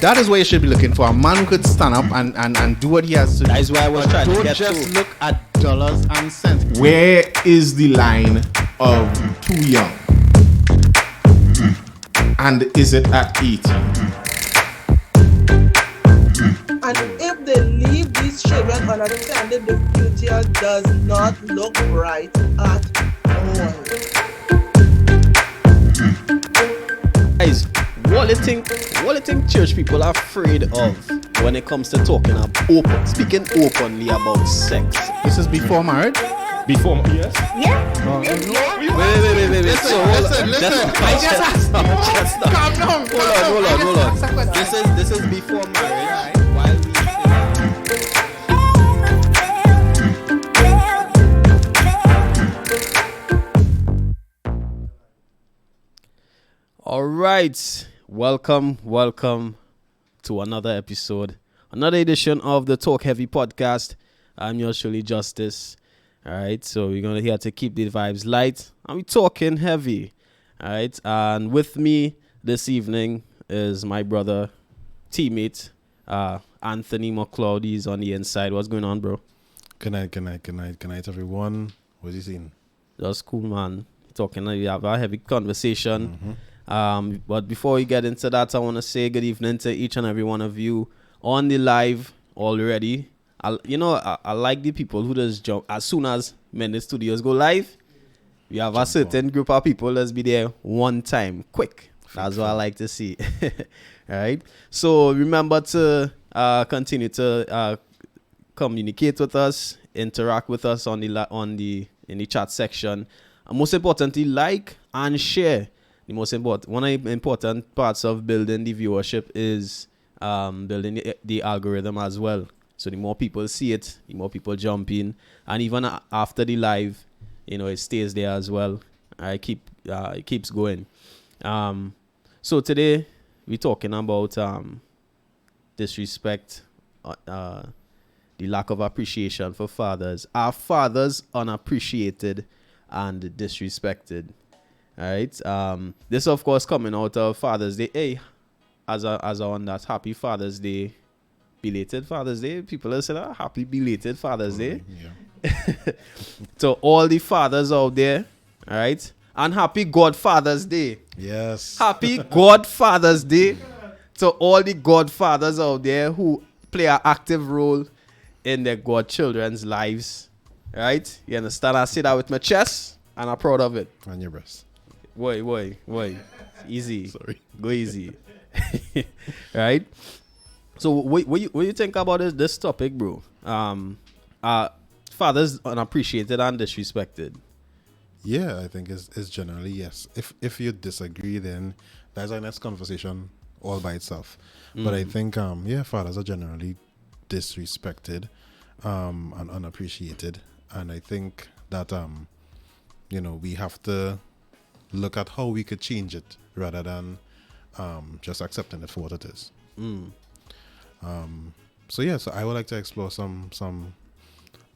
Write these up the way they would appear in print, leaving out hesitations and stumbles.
That is what you should be looking for. A man who could stand up and do what he has to do. That is why I was trying to Don't get just to. look at dollars and cents. Where is the line of too young? And is it at 18? And if they leave these children unattended, the future does not look bright at all. Guys, what do you think church people are afraid of when it comes to speaking openly about sex? This is before marriage. Before, yes? Wait. So, Listen. Calm down. Hold on. This is before marriage. While we All right. Welcome to another episode, another edition of the Talk Heavy podcast. I'm yours truly, Justice. All right, so we're gonna here to keep the vibes light, and we're talking heavy. All right, and with me this evening is my brother, teammate, Anthony McLeod. He's on the inside. What's going on, bro? Good night, everyone. What's he saying? Just cool, man. Talking, we have a heavy conversation. But before we get into that, I want to say good evening to each and every one of you on the live already. I like the people who just jump as soon as Mendes Studios go live. We have a certain group of people that's be there one time, quick. That's what I like to see. All right. So remember to continue to communicate with us, interact with us in the chat section, and most importantly, like and share. One of the important parts of building the viewership is building the algorithm as well. So the more people see it, the more people jump in, and even after the live, it stays there as well. It keeps going. So today we're talking about disrespect, the lack of appreciation for fathers. Are fathers unappreciated and disrespected? All right. This of course coming out of Father's Day. Hey, as on that, happy Father's Day. Belated Father's Day. People are saying, happy belated Father's Day. Yeah. To all the fathers out there, all right? And happy Godfather's Day. Yes. Happy Godfather's Day to all the godfathers out there who play an active role in their godchildren's lives. All right? You understand? I say that with my chest, and I'm proud of it. On your breast. Wait. Easy. Sorry. Go easy. Right? So what you think about this topic, bro? Fathers unappreciated and disrespected. Yeah, I think it's generally yes. If you disagree, then that's our next conversation all by itself. But I think fathers are generally disrespected and unappreciated, and I think that we have to look at how we could change it rather than just accepting it for what it is. So I would like to explore some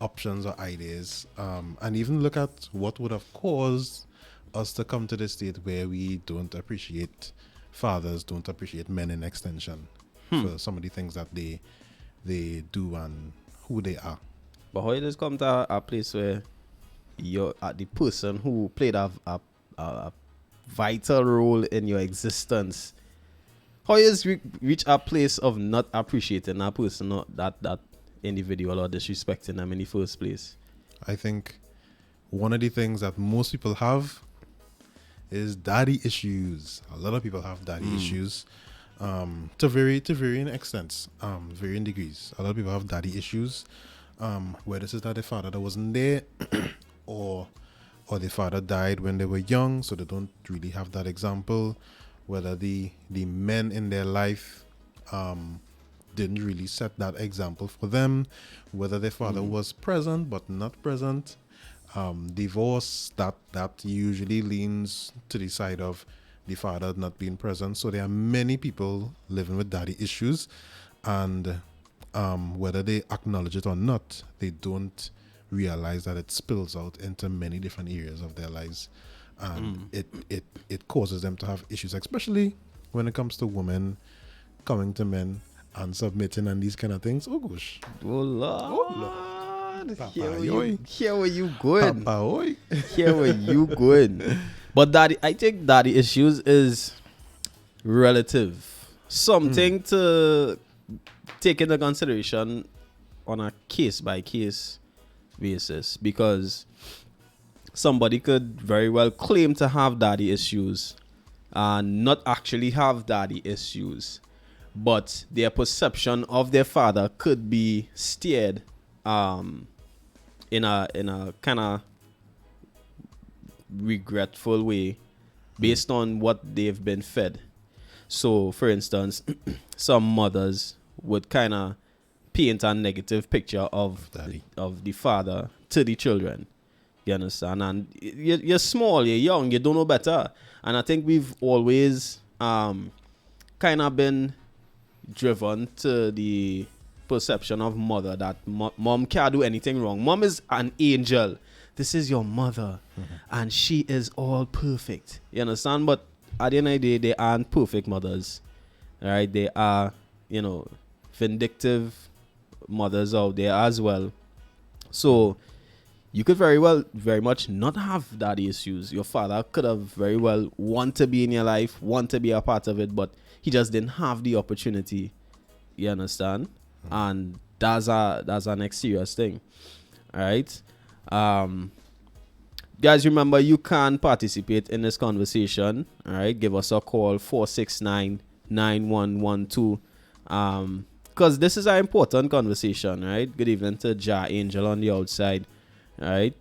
options or ideas, and even look at what would have caused us to come to the state where we don't appreciate fathers, don't appreciate men in extension for some of the things that they do and who they are. But how it has come to a place where you're the person who played a vital role in your existence, how is reach a place of not appreciating that person, not that individual, or disrespecting them in the first place? I think one of the things that most people have is daddy issues. A lot of people have daddy issues, to varying extents, varying degrees. A lot of people have daddy issues, where this is that the father that wasn't there, or the father died when they were young, so they don't really have that example. Whether the men in their life didn't really set that example for them, whether their father was present but not present. Divorce, that usually leans to the side of the father not being present. So there are many people living with daddy issues, and whether they acknowledge it or not, they don't realize that it spills out into many different areas of their lives, and it causes them to have issues, especially when it comes to women coming to men and submitting and these kind of things. Oh gosh. Oh Lord. Papa, Here yoy. where you going. Papa, oi. Here where you going. But I think daddy issues is relative. Something to take into consideration on a case by case basis, because somebody could very well claim to have daddy issues and not actually have daddy issues, but their perception of their father could be steered in a kind of regretful way based on what they've been fed. So, for instance, some mothers would kind of paint a negative picture of the father to the children. You understand? And you're small, you're young, you don't know better. And I think we've always kind of been driven to the perception of mother that mom can't do anything wrong. Mom is an angel. This is your mother, and she is all perfect. You understand? But at the end of the day, they aren't perfect mothers. All right? They are, vindictive mothers out there as well. So you could very much not have daddy issues. Your father could have very well want to be in your life, want to be a part of it, but he just didn't have the opportunity. You understand? And that's a next serious thing. All right? Guys, remember, you can participate in this conversation. All right? Give us a call, 469-9112. Because this is an important conversation, right? Good evening to Ja Angel on the outside. All right?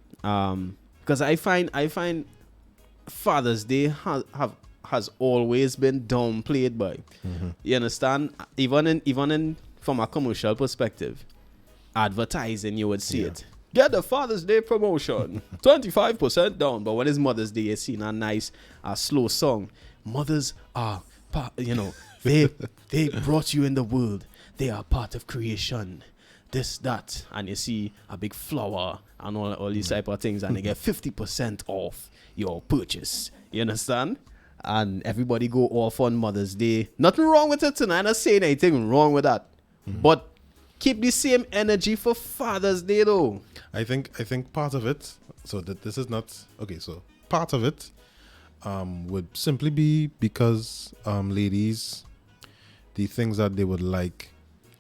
Because I find Father's Day has always been downplayed by. You understand? Even in from a commercial perspective, advertising, you would see it. Get the Father's Day promotion, 25% down. But when it's Mother's Day, you're seeing a nice, slow song. Mothers are, they brought you in the world. They are part of creation. This, that, and you see a big flower and all these type of things, and they get 50% off your purchase. You understand? And everybody go off on Mother's Day. Nothing wrong with it tonight. I'm not saying anything wrong with that. But keep the same energy for Father's Day, though. I think part of it, so that this is not okay. So part of it would simply be because ladies, the things that they would like,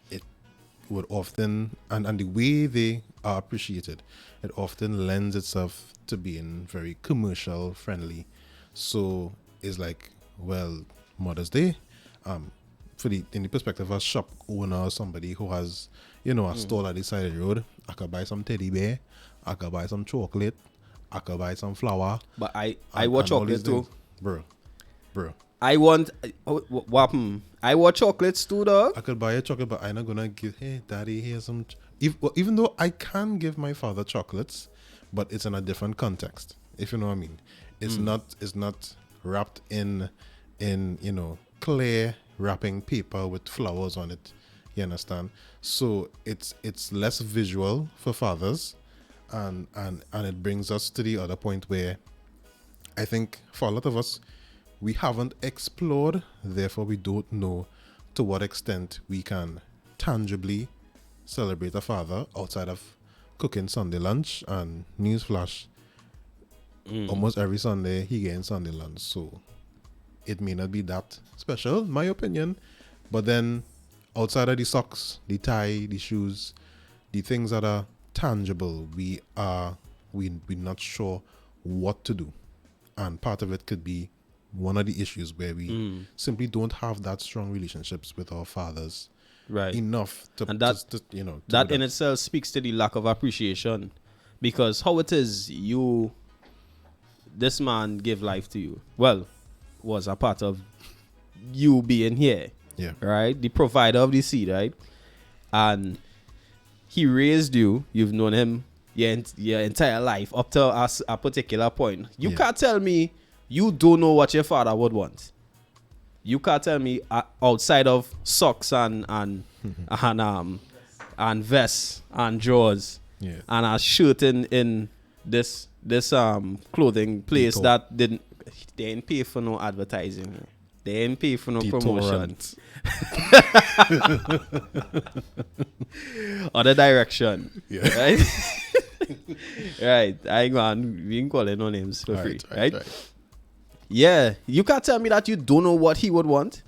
it would often and the way they are appreciated, it often lends itself to being very commercial friendly. So it's like, well, Mother's Day, in the perspective of a shop owner or somebody who has, a stall at the side of the road, I could buy some teddy bear, I could buy some chocolate, I could buy some flour. But I want chocolate too. Bro. I want, what happened? I want chocolates too, dog. I could buy a chocolate, but I'm not gonna give, hey, daddy, here's some. Even though I can give my father chocolates, but it's in a different context, if you know what I mean. It's not wrapped in clear wrapping paper with flowers on it. You understand? So it's less visual for fathers, and it brings us to the other point where I think for a lot of us, we haven't explored, therefore we don't know to what extent we can tangibly celebrate a father outside of cooking Sunday lunch. And newsflash, almost every Sunday he getting Sunday lunch, so it may not be that special, in my opinion. But then outside of the socks, the tie, the shoes, the things that are tangible, we're not sure what to do. And part of it could be one of the issues where we simply don't have that strong relationships with our fathers, right? Enough to, and that that in itself speaks to the lack of appreciation, because how it is this man gave life to you, well, was a part of you being here, right? The provider of the seed, right? And he raised you. You've known him your entire life up to a particular point. You can't tell me you don't know what your father would want. You can't tell me outside of socks and vests and drawers and a shirt in this clothing place that they didn't pay for no advertising. They ain't pay for no promotion. Torrent. Other direction. Yeah. Right? Right. I ain't going we can call it no names for free. Right? Yeah. You can't tell me that you don't know what he would want.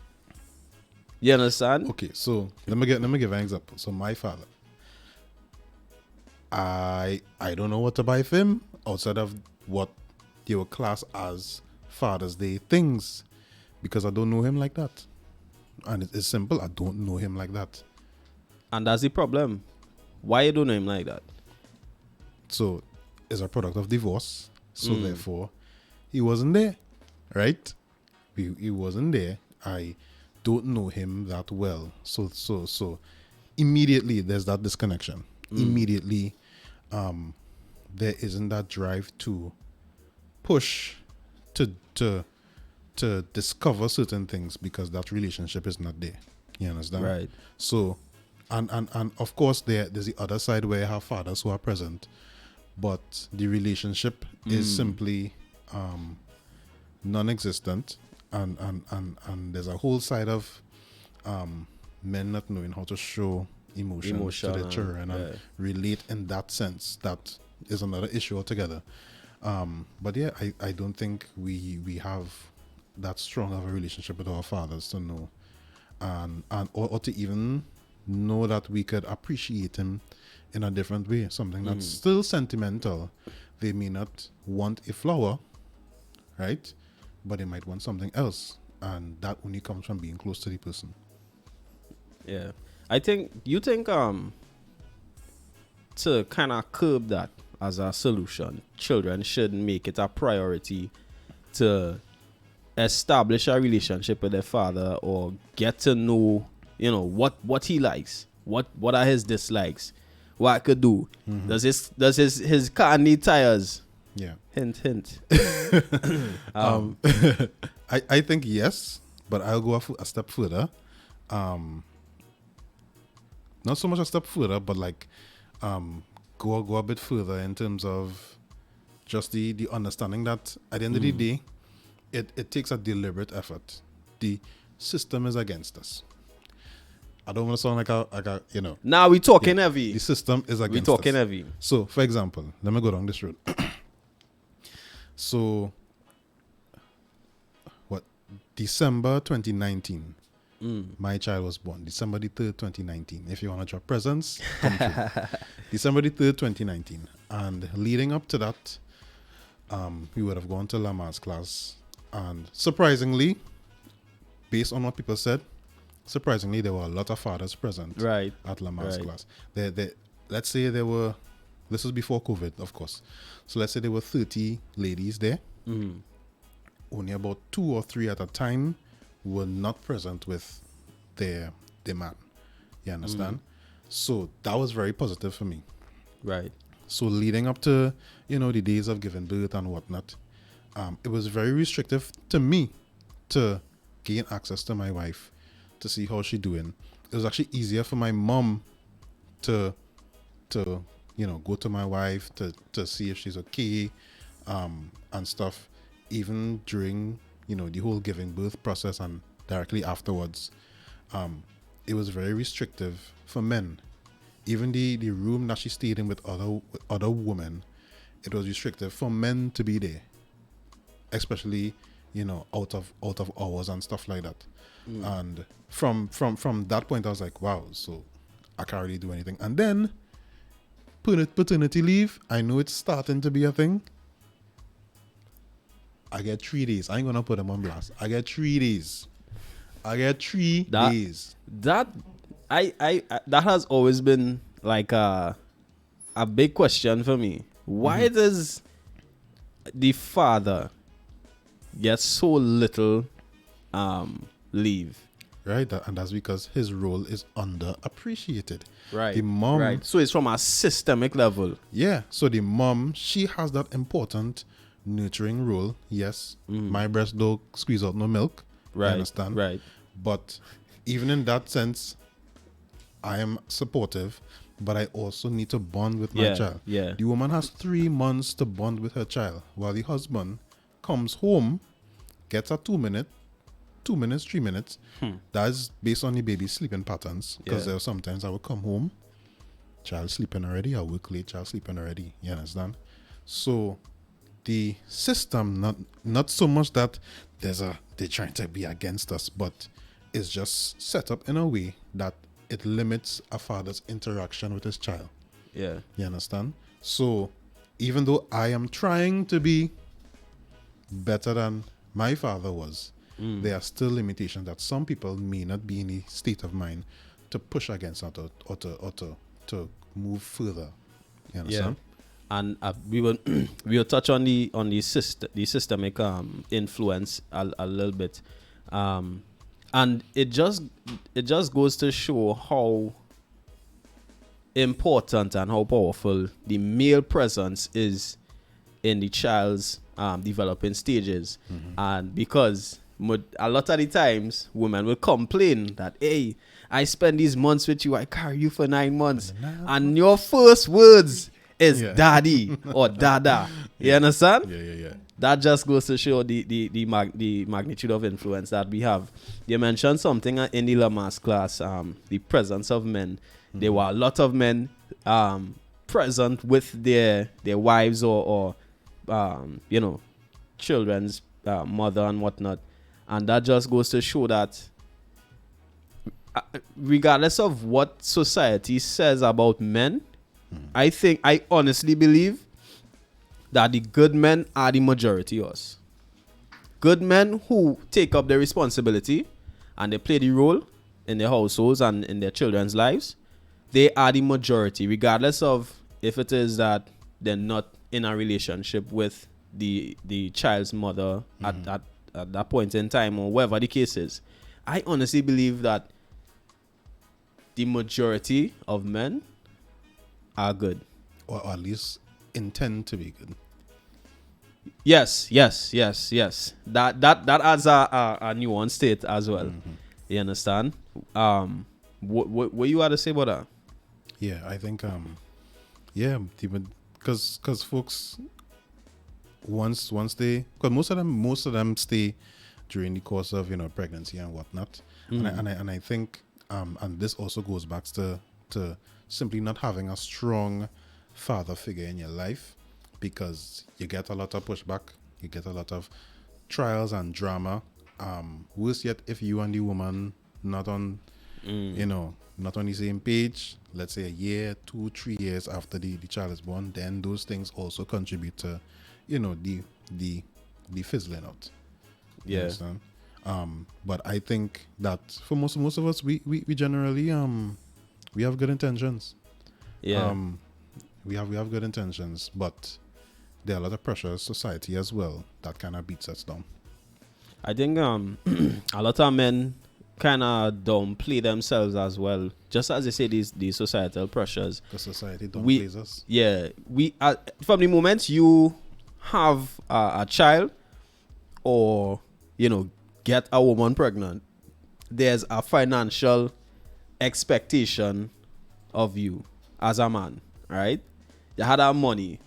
You understand? Okay, so let me give an example. So my father, I don't know what to buy for him outside of what they will class as Father's Day things, because I don't know him like that. And it's simple. I don't know him like that. And that's the problem. Why you don't know him like that? So it's a product of divorce. So therefore, he wasn't there, right? He wasn't there. I don't know him that well. So immediately there's that disconnection. Immediately, there isn't that drive to push to discover certain things, because that relationship is not there. You understand? Right. So, and of course there's the other side where you have fathers who are present, but the relationship is simply non-existent, and there's a whole side of men not knowing how to show emotion to their children and relate in that sense. That is another issue altogether. But yeah, I don't think we have that strong of a relationship with our fathers to know, and or to even know that we could appreciate him in a different way, something that's still sentimental. They may not want a flower, right? But they might want something else, and that only comes from being close to the person. Yeah. I think to kind of curb that as a solution, children should make it a priority to establish a relationship with their father, or get to know, what he likes, what are his dislikes, what I could do. Does his car need tires? Yeah. Hint. I think yes, but I'll go a step further. Not so much a step further, but like go a bit further in terms of just the understanding that at the end of the day, it takes a deliberate effort. The system is against us. I don't want to sound like a Now we talking heavy. The system is against We talking us. heavy. So, for example, let me go down this road. So, December 2019, my child was born. December the 3rd, 2019. If you want to drop presents, come through. December the 3rd, 2019. And leading up to that, we would have gone to Lamar's class. And surprisingly, based on what people said, there were a lot of fathers present at Lamar's class. Let's say there were, this was before COVID, of course. So let's say there were 30 ladies there. Only about 2 or 3 at a time were not present with their man. You understand? So that was very positive for me. Right. So leading up to, the days of giving birth and whatnot, it was very restrictive to me to gain access to my wife, to see how she's doing. It was actually easier for my mom to go to my wife to see if she's okay, and stuff, even during, the whole giving birth process and directly afterwards. It was very restrictive for men. Even the room that she stayed in with other women, it was restrictive for men to be there, especially, out of hours and stuff like that. And from that point, I was like, wow, so I can't really do anything. And then paternity leave, I know it's starting to be a thing. I get 3 days. I ain't gonna put them on blast. I get 3 days. Days. That that has always been like a big question for me. Why does the father get so little leave? Right, and that's because his role is underappreciated. Right. The mom, right. So it's from a systemic level. Yeah. So the mom, she has that important nurturing role. Yes, my breast don't squeeze out no milk. Right. You understand? Right. But even in that sense, I am supportive, but I also need to bond with my child. Yeah. The woman has 3 months to bond with her child, while the husband comes home, gets a 2-minute, 2 minutes, 3 minutes. That's based on the baby's sleeping patterns. Because Yeah. there are sometimes I will come home, child sleeping already, I work late, child sleeping already. You understand? So the system, not so much that they're trying to be against us, but it's just set up in a way that it limits a father's interaction with his child. Yeah. You understand? So even though I am trying to be better than my father was, there are still limitations that some people may not be in the state of mind to push against or to move further. You understand? And we will touch on the systemic influence a little bit, and it just goes to show how important and how powerful the male presence is in the child's developing stages. And because a lot of the times women will complain that, hey, I spend these months with you, I carry you for 9 months, and your first words is daddy or dada. You understand? Yeah. That just goes to show the magnitude of influence that we have. You mentioned something in the Lamas class, the presence of men. There were a lot of men present with their wives or children's mother and whatnot. And that just goes to show that regardless of what society says about men, I honestly believe that the good men are the majority of us. Good men who take up the responsibility and they play the role in their households and in their children's lives, they are the majority, regardless of if it is that they're not in a relationship with the child's mother at that point in time or whatever the case is. I honestly believe that the majority of men are good. Or at least intend to be good. Yes. That adds a nuanced state as well. You understand? What you had to say about that? Yeah, I think because folks once they, because most of them stay during the course of pregnancy and whatnot, and I think and this also goes back to simply not having a strong father figure in your life, because you get a lot of pushback, you get a lot of trials and drama. Worse yet, if you and the woman not on not on the same page, let's say a year, 2, 3 years after the child is born, then those things also contribute to the fizzling out. You understand? But I think that for most of us, we generally we have good intentions. We have good intentions, but there are a lot of pressures society as well that kind of beats us down. I think a lot of men kind of downplay themselves as well, just as they say these societal pressures. Because society downplays us. Yeah, we from the moment you have a child or get a woman pregnant, there's a financial expectation of you as a man, right? You had that money.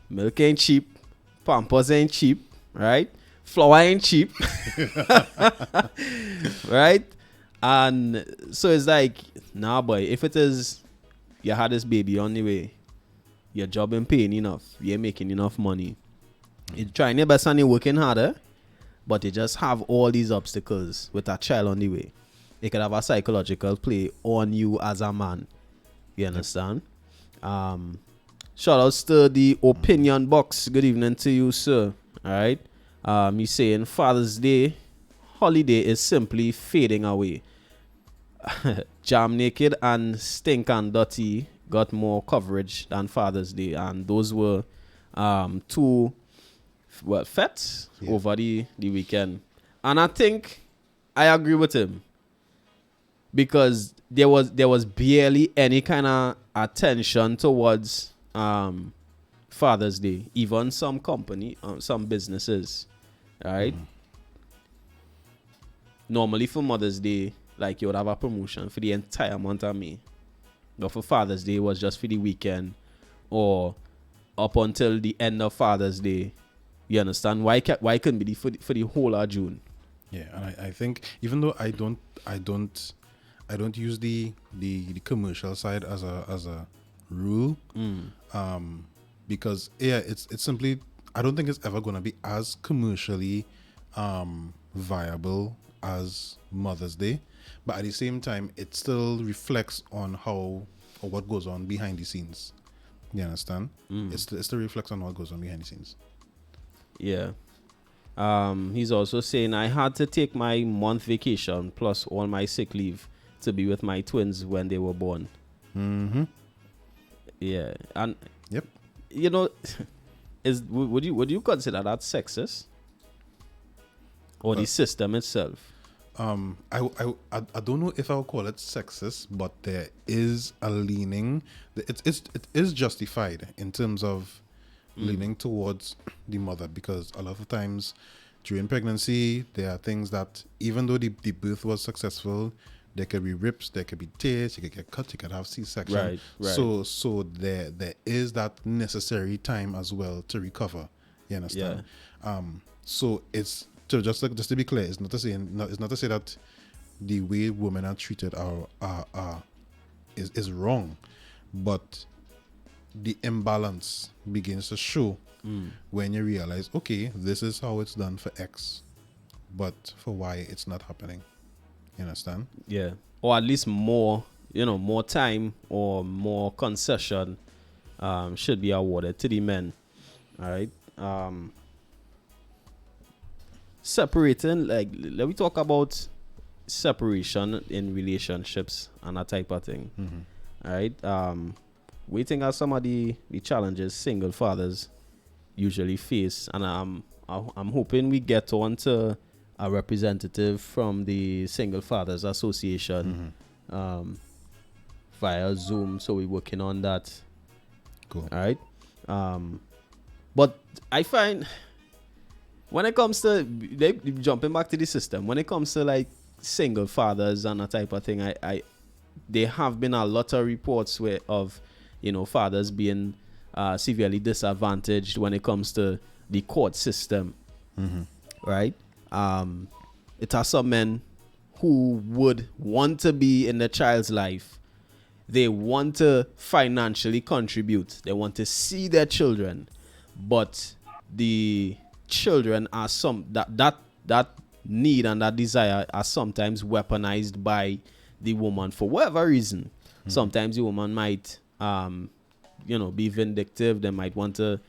Milk ain't cheap, Pampers ain't cheap, right? Flour ain't cheap. Right? And so it's like, nah boy, if it is you had this baby on the way, your job ain't paying enough, you ain't making enough money, you're trying your best and you're working harder, but you just have all these obstacles with a child on the way. It could have a psychological play on you as a man. You understand? Shout outs to the opinion box. Good evening to you, sir. All right. He's saying Father's Day holiday is simply fading away. Jam Naked and Stink and Dirty got more coverage than Father's Day, and those were two fetes over the weekend. And I think I agree with him, because there was barely any kind of attention towards Father's Day. Even some company, some businesses, right? Normally for Mother's Day, like, you would have a promotion for the entire month of May. But for Father's Day, it was just for the weekend or up until the end of Father's Day. You understand? Why couldn't be for the whole of June? Yeah, and I think even though I don't use the commercial side as a rule, because it's simply, I don't think it's ever going to be as commercially viable as Mother's Day, but at the same time it still reflects on how or what goes on behind the scenes. You understand? It still reflects on what goes on behind the scenes. Yeah. He's also saying, I had to take my month vacation plus all my sick leave to be with my twins when they were born. Mm-hmm. Yeah. And Yep. you know, would you consider that sexist? Or the system itself? I don't know if I would call it sexist, but there is a leaning. It is justified in terms of leaning towards the mother, because a lot of times during pregnancy there are things that, even though the birth was successful, there could be rips, there could be tears, you could get cut, you could have C-section. Right. So there is that necessary time as well to recover. You understand? So it's just to be clear, it's not to say that the way women are treated is wrong, but the imbalance begins to show when you realize, okay, this is how it's done for X, but for Y it's not happening. You understand? Yeah. Or at least more time or more concession should be awarded to the men. All right. Separating, like, let me talk about separation in relationships and that type of thing. All right. We think of some of the challenges single fathers usually face, and I'm hoping we get on to a representative from the Single Fathers Association via Zoom, so we're working on that. Cool. All right. But I find when it comes to jumping back to the system, when it comes to like single fathers and that type of thing, there have been a lot of reports of fathers being severely disadvantaged when it comes to the court system. Right? It are some men who would want to be in the child's life. They want to financially contribute. They want to see their children, but the children are that need and that desire are sometimes weaponized by the woman for whatever reason. Sometimes the woman might be vindictive. They might want to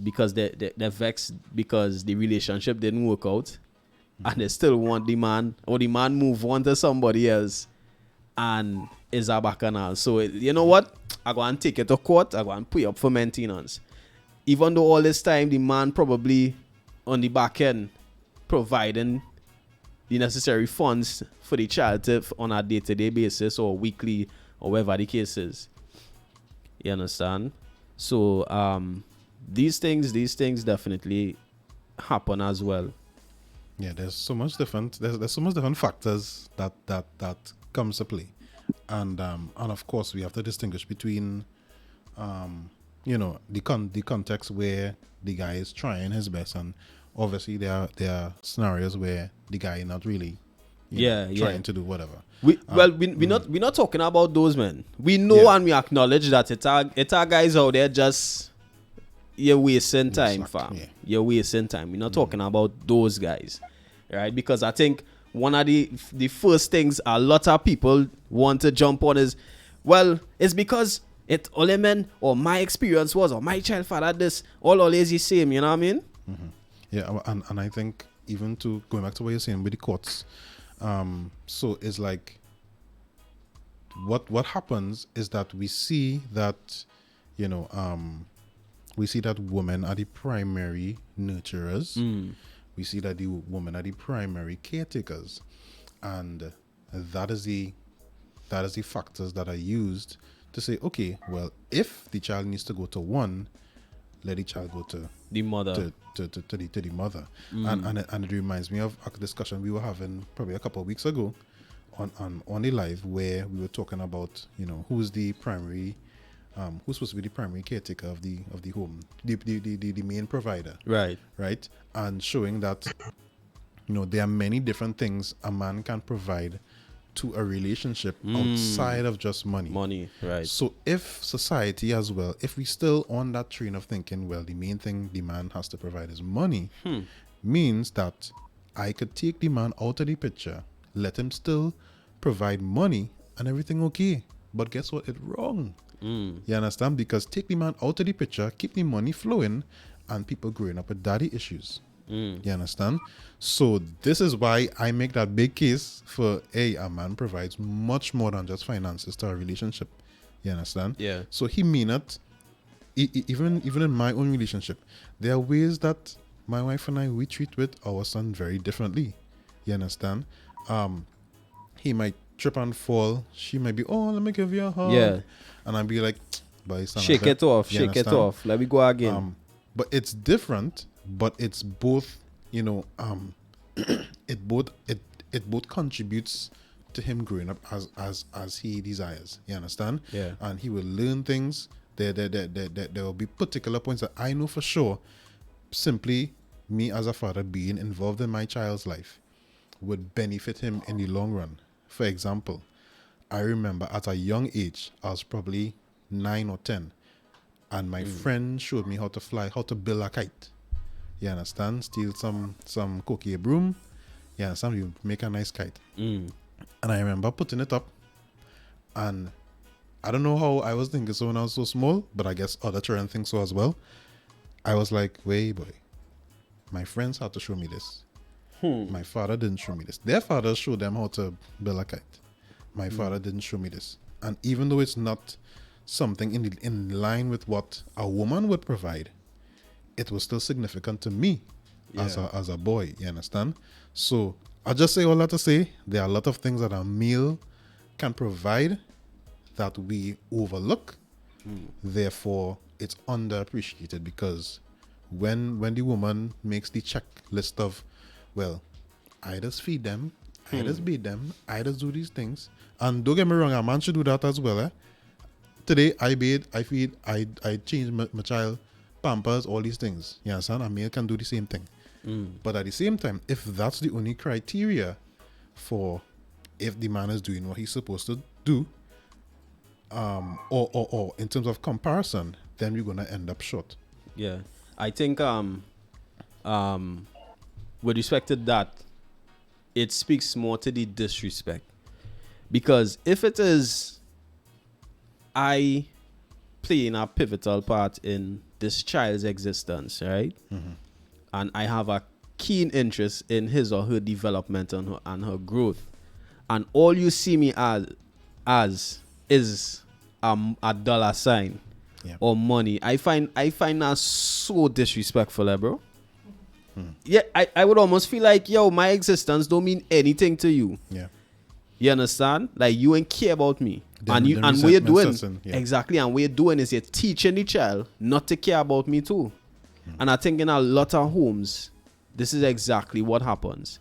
because they're vexed because the relationship didn't work out, and they still want the man, or the man move on to somebody else and is a bacchanal. So you know what? I go and take it to court. I go and put it up for maintenance. Even though all this time the man probably on the back end providing the necessary funds for the child on a day-to-day basis or weekly or whatever the case is. You understand? So these things definitely happen as well. Yeah, there's so much different. There's so much different factors that comes to play, and of course we have to distinguish between, the context where the guy is trying his best, and obviously there are scenarios where the guy is not really, trying to do whatever. We're not talking about those men. We know and we acknowledge that it's our guys out there just you're wasting time, fam. Yeah. You're wasting time. We're not talking about those guys, right? Because I think one of the first things a lot of people want to jump on is, well, it's because it only men, or my experience was, or my child father this, always the same. You know what I mean? Yeah, and I think even to going back to what you're saying with the courts, so it's like what happens is that we see that women are the primary nurturers. We see that the women are the primary caretakers, and that is the factors that are used to say, okay, well, if the child needs to go to one, let the child go to The mother. to the mother. And it reminds me of a discussion we were having probably a couple of weeks ago on the live, where we were talking about who's the primary who's supposed to be the primary caretaker of the home, the main provider, Right. and showing that You know, there are many different things a man can provide to a relationship outside of just money. Money, right. So if society as well, if we still on that train of thinking, well, the main thing the man has to provide is money, means that I could take the man out of the picture, let him still provide money and everything okay. But guess what? It's wrong. You understand? Because take the man out of the picture, keep the money flowing, and people growing up with daddy issues. You understand? So this is why I make that big case for a man provides much more than just finances to a relationship. You understand? Yeah. So he mean it. Even in my own relationship, there are ways that my wife and I we treat with our son very differently. You understand? He might trip and fall. She might be, oh, let me give you a hug. Yeah. And I'd be like, boy, son, Shake it off. You Shake it understand? off. Let me go again. But it's different, but it's both, you know, it both contributes to him growing up as he desires. You understand? Yeah. And he will learn things. There will be particular points that I know for sure, simply me as a father being involved in my child's life would benefit him in the long run. For example, I remember at a young age, I was probably 9 or 10, and my friend showed me how to build a kite. You understand? Steal some cookie broom. You understand? You make a nice kite. And I remember putting it up, and I don't know how I was thinking so when I was so small, but I guess other children think so as well. I was like, wait, boy, my friends had to show me this. My father didn't show me this. Their father showed them how to build a kite. My father didn't show me this. And even though it's not something in line with what a woman would provide, it was still significant to me as a boy. You understand? So I'll just say all that to say there are a lot of things that a male can provide that we overlook. Therefore, it's underappreciated because when the woman makes the checklist of, well, I just feed them, I just bathe them, I just do these things. And don't get me wrong, a man should do that as well. Today, I bathe, I feed, I change my child, pampers, all these things. You understand? A male can do the same thing. But at the same time, if that's the only criteria for if the man is doing what he's supposed to do, or in terms of comparison, then we're gonna end up short. Yeah. I think with respect to that, it speaks more to the disrespect. Because if it is I playing a pivotal part in this child's existence, right? And I have a keen interest in his or her development and her growth, and all you see me as is a dollar sign or money, I find that so disrespectful, bro. Yeah, I would almost feel like, yo, my existence don't mean anything to you. Yeah. You understand? Like, you ain't care about me. Then And what you're doing, resentment sets in, exactly, and what you're doing is you're teaching the child not to care about me too. And I think in a lot of homes, this is exactly what happens,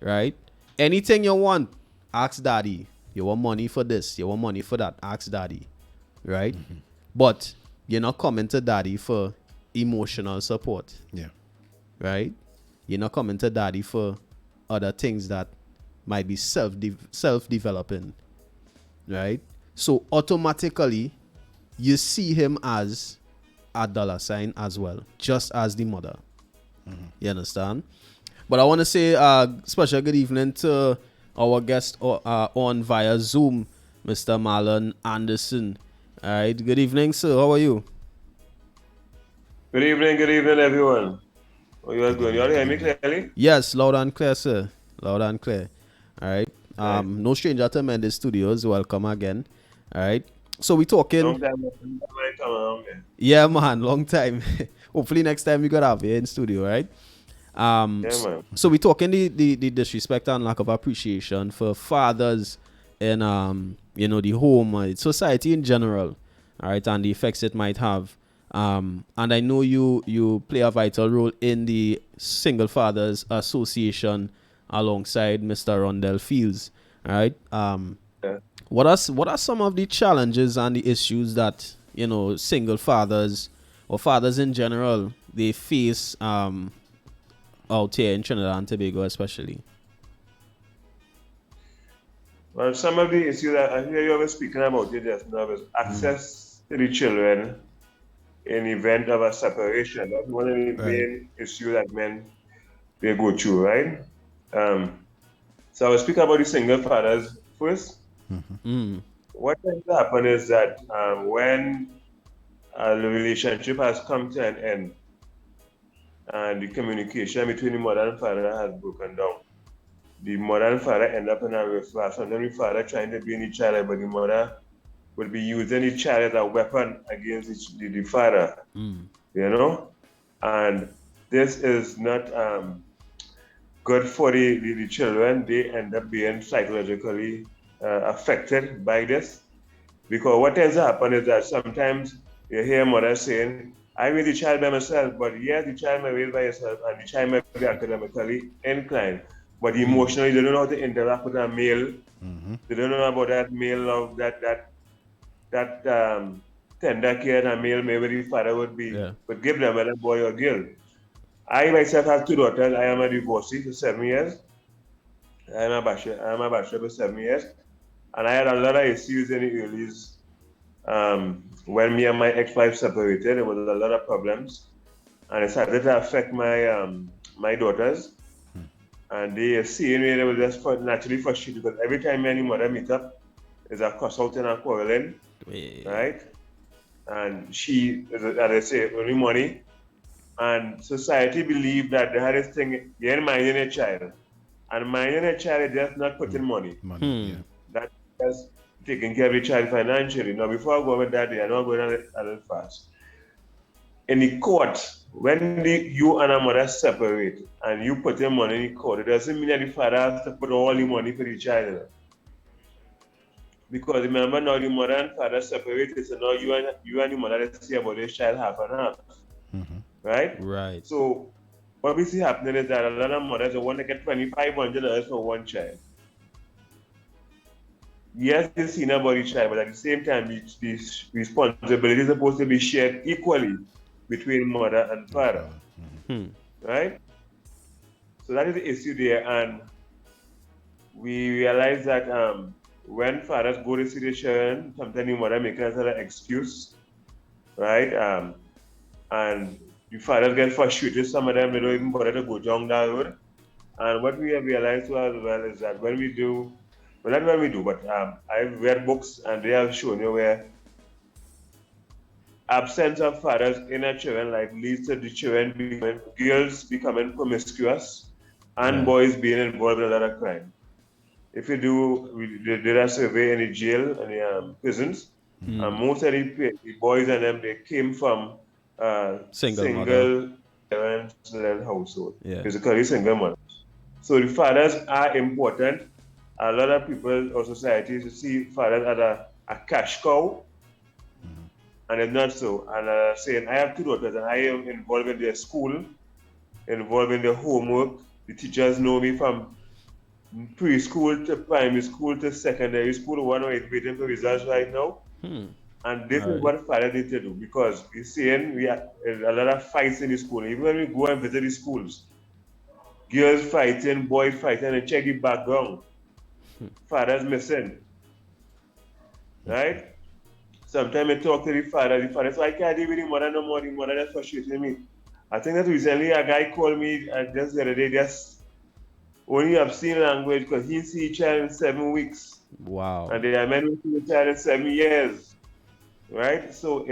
right? Anything you want, ask daddy. You want money for this, you want money for that, ask daddy, right? But you're not coming to daddy for emotional support. Yeah. Right? You're not coming to daddy for other things that might be self-developing. Right? So automatically, you see him as a dollar sign as well, just as the mother. You understand? But I want to say special good evening to our guest on via Zoom, Mr. Marlon Anderson. All right. Good evening, sir. How are you? Good evening, everyone. How you all doing? You all hear me clearly? Yes, loud and clear, sir. Loud and clear. All right. No stranger to Mendes Studios. Welcome again. All right. So we talking. Long time I come around there. Yeah, man. Long time. Hopefully next time we got have you in studio, right? Yeah, man. So we talking the disrespect and lack of appreciation for fathers in the home, society in general, all right, and the effects it might have. And I know you play a vital role in the Single Fathers Association alongside Mr. Rondell Fields. All right. Yeah. What are some of the challenges and the issues that single fathers or fathers in general they face out here in Trinidad and Tobago especially? Well, some of the issues that I hear you were speaking about it just now is access to the children in event of a separation. That's one of the main issues that men they go through, right? So I will speak about the single fathers first. What tends to happen is that when the relationship has come to an end and the communication between the mother and father has broken down, the mother and father end up in a rift. Sometimes the father trying to be in the child, but the mother will be using the child as a weapon against the father. You know? And this is not good for the children. They end up being psychologically affected by this. Because what tends to happen is that sometimes you hear mothers saying, I raised the child by myself, but yes, the child may be raised by yourself and the child may be academically inclined. But emotionally, they don't know how to interact with a male. They don't know about that male love, that tender care that a male maybe the father would give them, whether boy or girl. I myself have 2 daughters. I am a divorcee for 7 years. I am a bachelor for 7 years. And I had a lot of issues in the early when me and my ex-wife separated. There was a lot of problems. And it started to affect my daughters. And they seeing me, they were just naturally frustrated because every time me and the mother meet up, there's a cuss out and a quarreling, right? And she, as I say, only money. And society believed that they had this thing, you're minding a child. And minding a child is just not putting money. That's just taking care of the child financially. Now, before I go with that, I'm not going a little fast. In the court, when you and a mother separate and you put your money in the court, it doesn't mean that the father has to put all the money for the child. Because remember now the mother and father separated, so now you and the mother, let's see about this child half and half. Right? So what we see happening is that a lot of mothers want to get $2,500 for one child. Yes, they're seen about the child, but at the same time, the responsibility is supposed to be shared equally between mother and father. Right? So that is the issue there, and we realize that when fathers go to see the children, sometimes the mother makes an excuse, right? And the fathers get frustrated. Some of them they don't even bother to go down that road. And what we have realized as well is that when we do, well, not when we do, but I've read books and they have shown you where absence of fathers in a children life leads to the children girls becoming promiscuous and boys being involved in a lot of crime. If you do, we did a survey in the jail and the prisons, and most of the boys and them, they came from single parents and household, basically single mothers. So the fathers are important. A lot of people or societies see fathers as a cash cow, and it's not so. And saying, I have 2 daughters and I am involved in their school, involved in their homework. The teachers know me from preschool to primary school to secondary school. One is waiting for results right now. And this is what fathers need to do, because we're seeing we have a lot of fights in the school. Even when we go and visit the schools, girls fighting, boys fighting, and check the background. Fathers missing. Right? Sometimes I talk to the father says, I can't deal with the mother no more, the mother that's frustrating me. I think that recently a guy called me just the other day, just only obscene language, because he see a child in 7 weeks. Wow. And there are men who see a child in 7 years. Right? So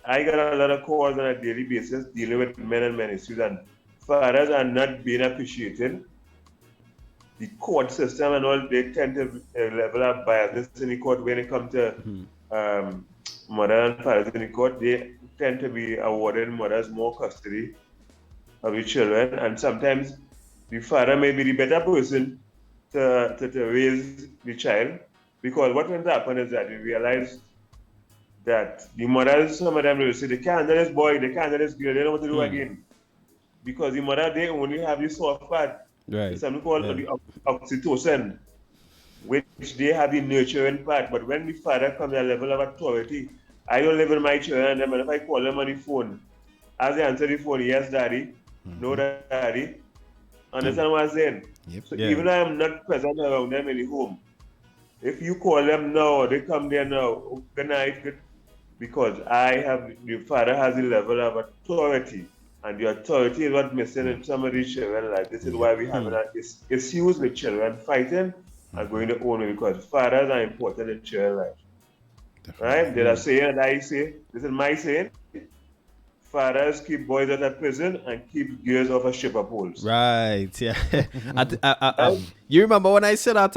I got a lot of calls on a daily basis dealing with men and men issues, and fathers are not being appreciated. The court system and all, they tend to level up biasness in the court when it comes to mother and fathers in the court. They tend to be awarding mothers more custody of the children, and sometimes the father may be the better person to raise the child, because what will happen is that we realize that the mothers, some of them will say, they can't handle this boy, they can't handle this girl, they don't know what to do again. Because the mother, they only have the soft part. Right. Something called the oxytocin, which they have the nurturing part. But when the father comes at a level of authority, I don't live with my children, and if I call them on the phone, as they answer the phone, yes, daddy, no, daddy, Understand what I'm saying? Yep. So Yeah. even though I'm not present around them in the home, if you call them now, they come there now, oh, good night, because the father has a level of authority, and the authority is what missing in some of these children. Like this is why we have it's used with children fighting and going their own way because fathers are important in children's life. Right? Did I say it? I say this is my saying. Fathers keep boys out of prison and keep girls off of stripper poles. Right. Yeah. You remember when I said that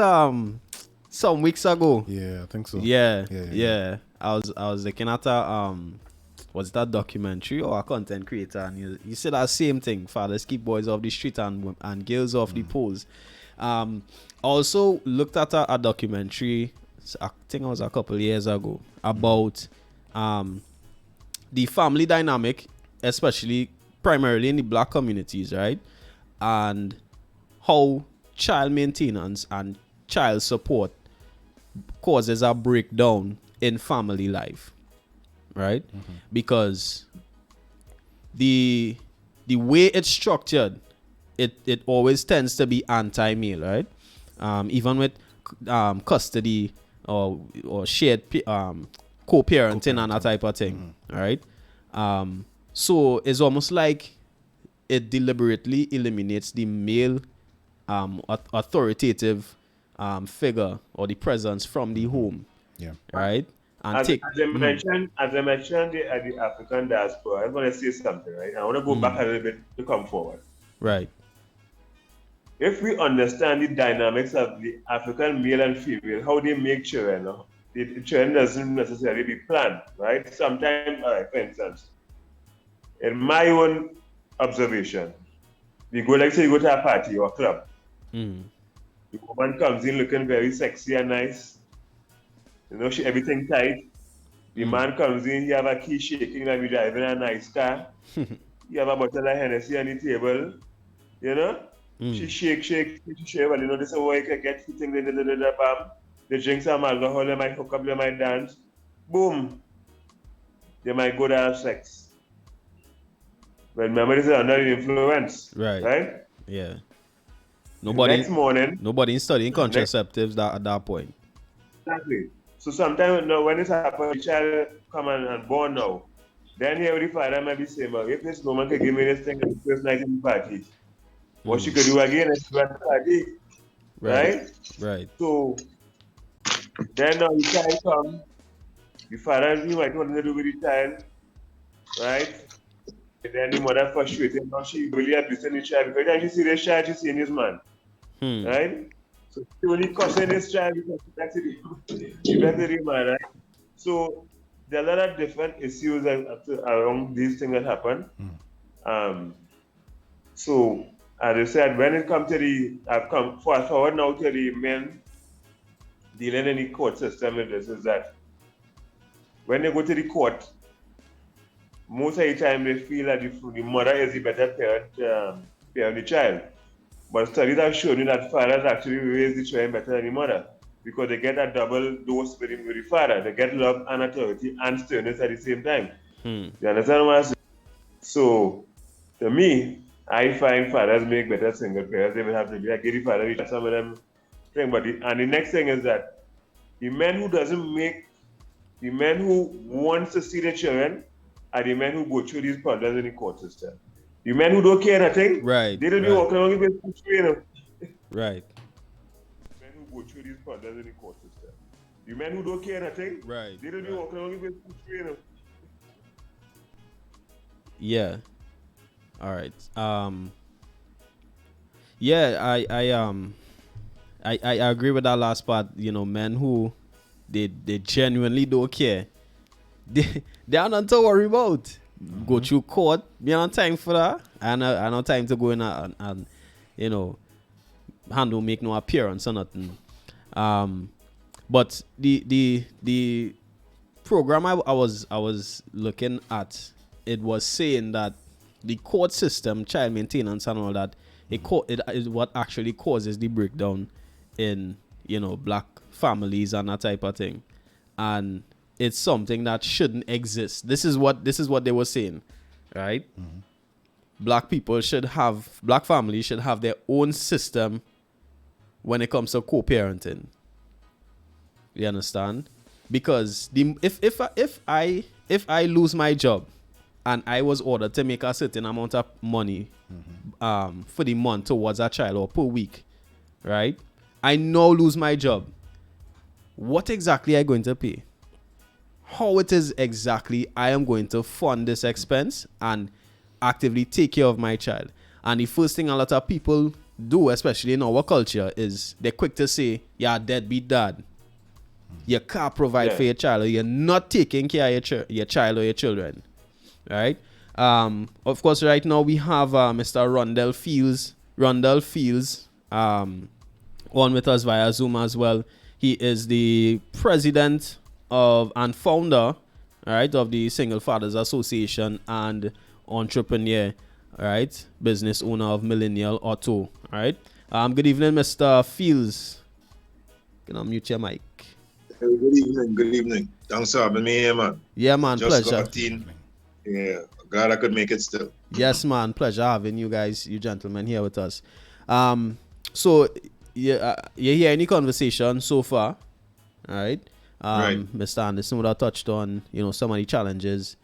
some weeks ago? Yeah, I think so. Yeah. I was looking at what's that documentary or a content creator, and you said that same thing. Fathers keep boys off the street and girls off the poles. Also looked at a documentary. I think it was a couple years ago about the family dynamic, especially primarily in the black communities, right? And how child maintenance and child support causes a breakdown in family life, right? Because the way it's structured, it always tends to be anti-male, right? Even with custody or shared co-parenting and that type of thing, right? So it's almost like it deliberately eliminates the male authoritative figure or the presence from the home, Yeah. right? And As I mentioned, the African diaspora, I want to say something, right? I want to go back a little bit to come forward. right, If we understand the dynamics of the African male and female, how they make children, the children doesn't necessarily be planned, right? Sometimes, all right, for instance, in my own observation, you go, like say you go to a party or a club, the woman comes in looking very sexy and nice, everything tight. The man comes in, he have a key shaking like we're driving a nice car. He have a bottle of Hennessy on the table, She shake, well, this is why you can get fitting, bam. They drink some alcohol, they might hook up, they might dance. Boom. They might go to have sex. But remember, this is under the influence. Right? yeah. Next morning. Nobody studying contraceptives at that point. Exactly. So sometimes when this happens, the child come and born now. Then here the father might be saying, well, if this woman could give me this thing the first night in the party, what she could do again is to the party. Right? So then now the child comes, the father he might want to do with the child, right? And then the mother frustrated, now she really abusing the child because then she see this child, she see his man. Right? So she only cussing this child because she better the man, right? So there are a lot of different issues around these things that happen. So as I said, when it comes to I've come fast forward now to the men dealing in the court system with this is that when they go to the court, most of the time they feel that the mother is the better parent the child. But studies have shown you that fathers actually raise the child better than the mother because they get a double dose with the father. They get love and authority and sternness at the same time. You understand what I'm saying? So, to me, I find fathers make better single parents. They will have to be like the father, some of them thing. And the next thing is that the men who wants to see the children are the men who go through these problems in the court system. The men who don't care anything, they don't be walking around with pushing. Right. The men who go through these problems in the court system. The men who don't care anything, they don't be walking around with pushing. Yeah. All right. Yeah, I agree with that last part. Men who they genuinely don't care. They are not to worry about. Go through court. Me not time for that. I not time to go in and handle make no appearance or nothing. But the program I was looking at, it was saying that the court system, child maintenance and all that, it is what actually causes the breakdown in black families and that type of thing. And it's something that shouldn't exist. This is what they were saying, right? black families should have their own system when it comes to co-parenting. You understand? Because if I lose my job and I was ordered to make a certain amount of money for the month towards a child or per week, right? I now lose my job. What exactly am I going to pay? How it is exactly I am going to fund this expense and actively take care of my child? And the first thing a lot of people do, especially in our culture, is they're quick to say, "Yeah, deadbeat dad. You can't provide for your child, or you're not taking care of your child or your children." Right? Of course, right now we have Mr. Rondell Fields on with us via Zoom as well. He is the president and founder, right, of the Single Fathers Association and entrepreneur, right, business owner of Millennial Auto, right. Good evening, Mr. Fields. Can I mute your mic? Good evening. Thanks for having me here, man. Yeah, man, Just pleasure. got in. Yeah, glad I could make it still. Yes, man, pleasure having you guys, you gentlemen, here with us. So you hear any conversation so far, all right? Right. Mr. Anderson would have touched on, some of the challenges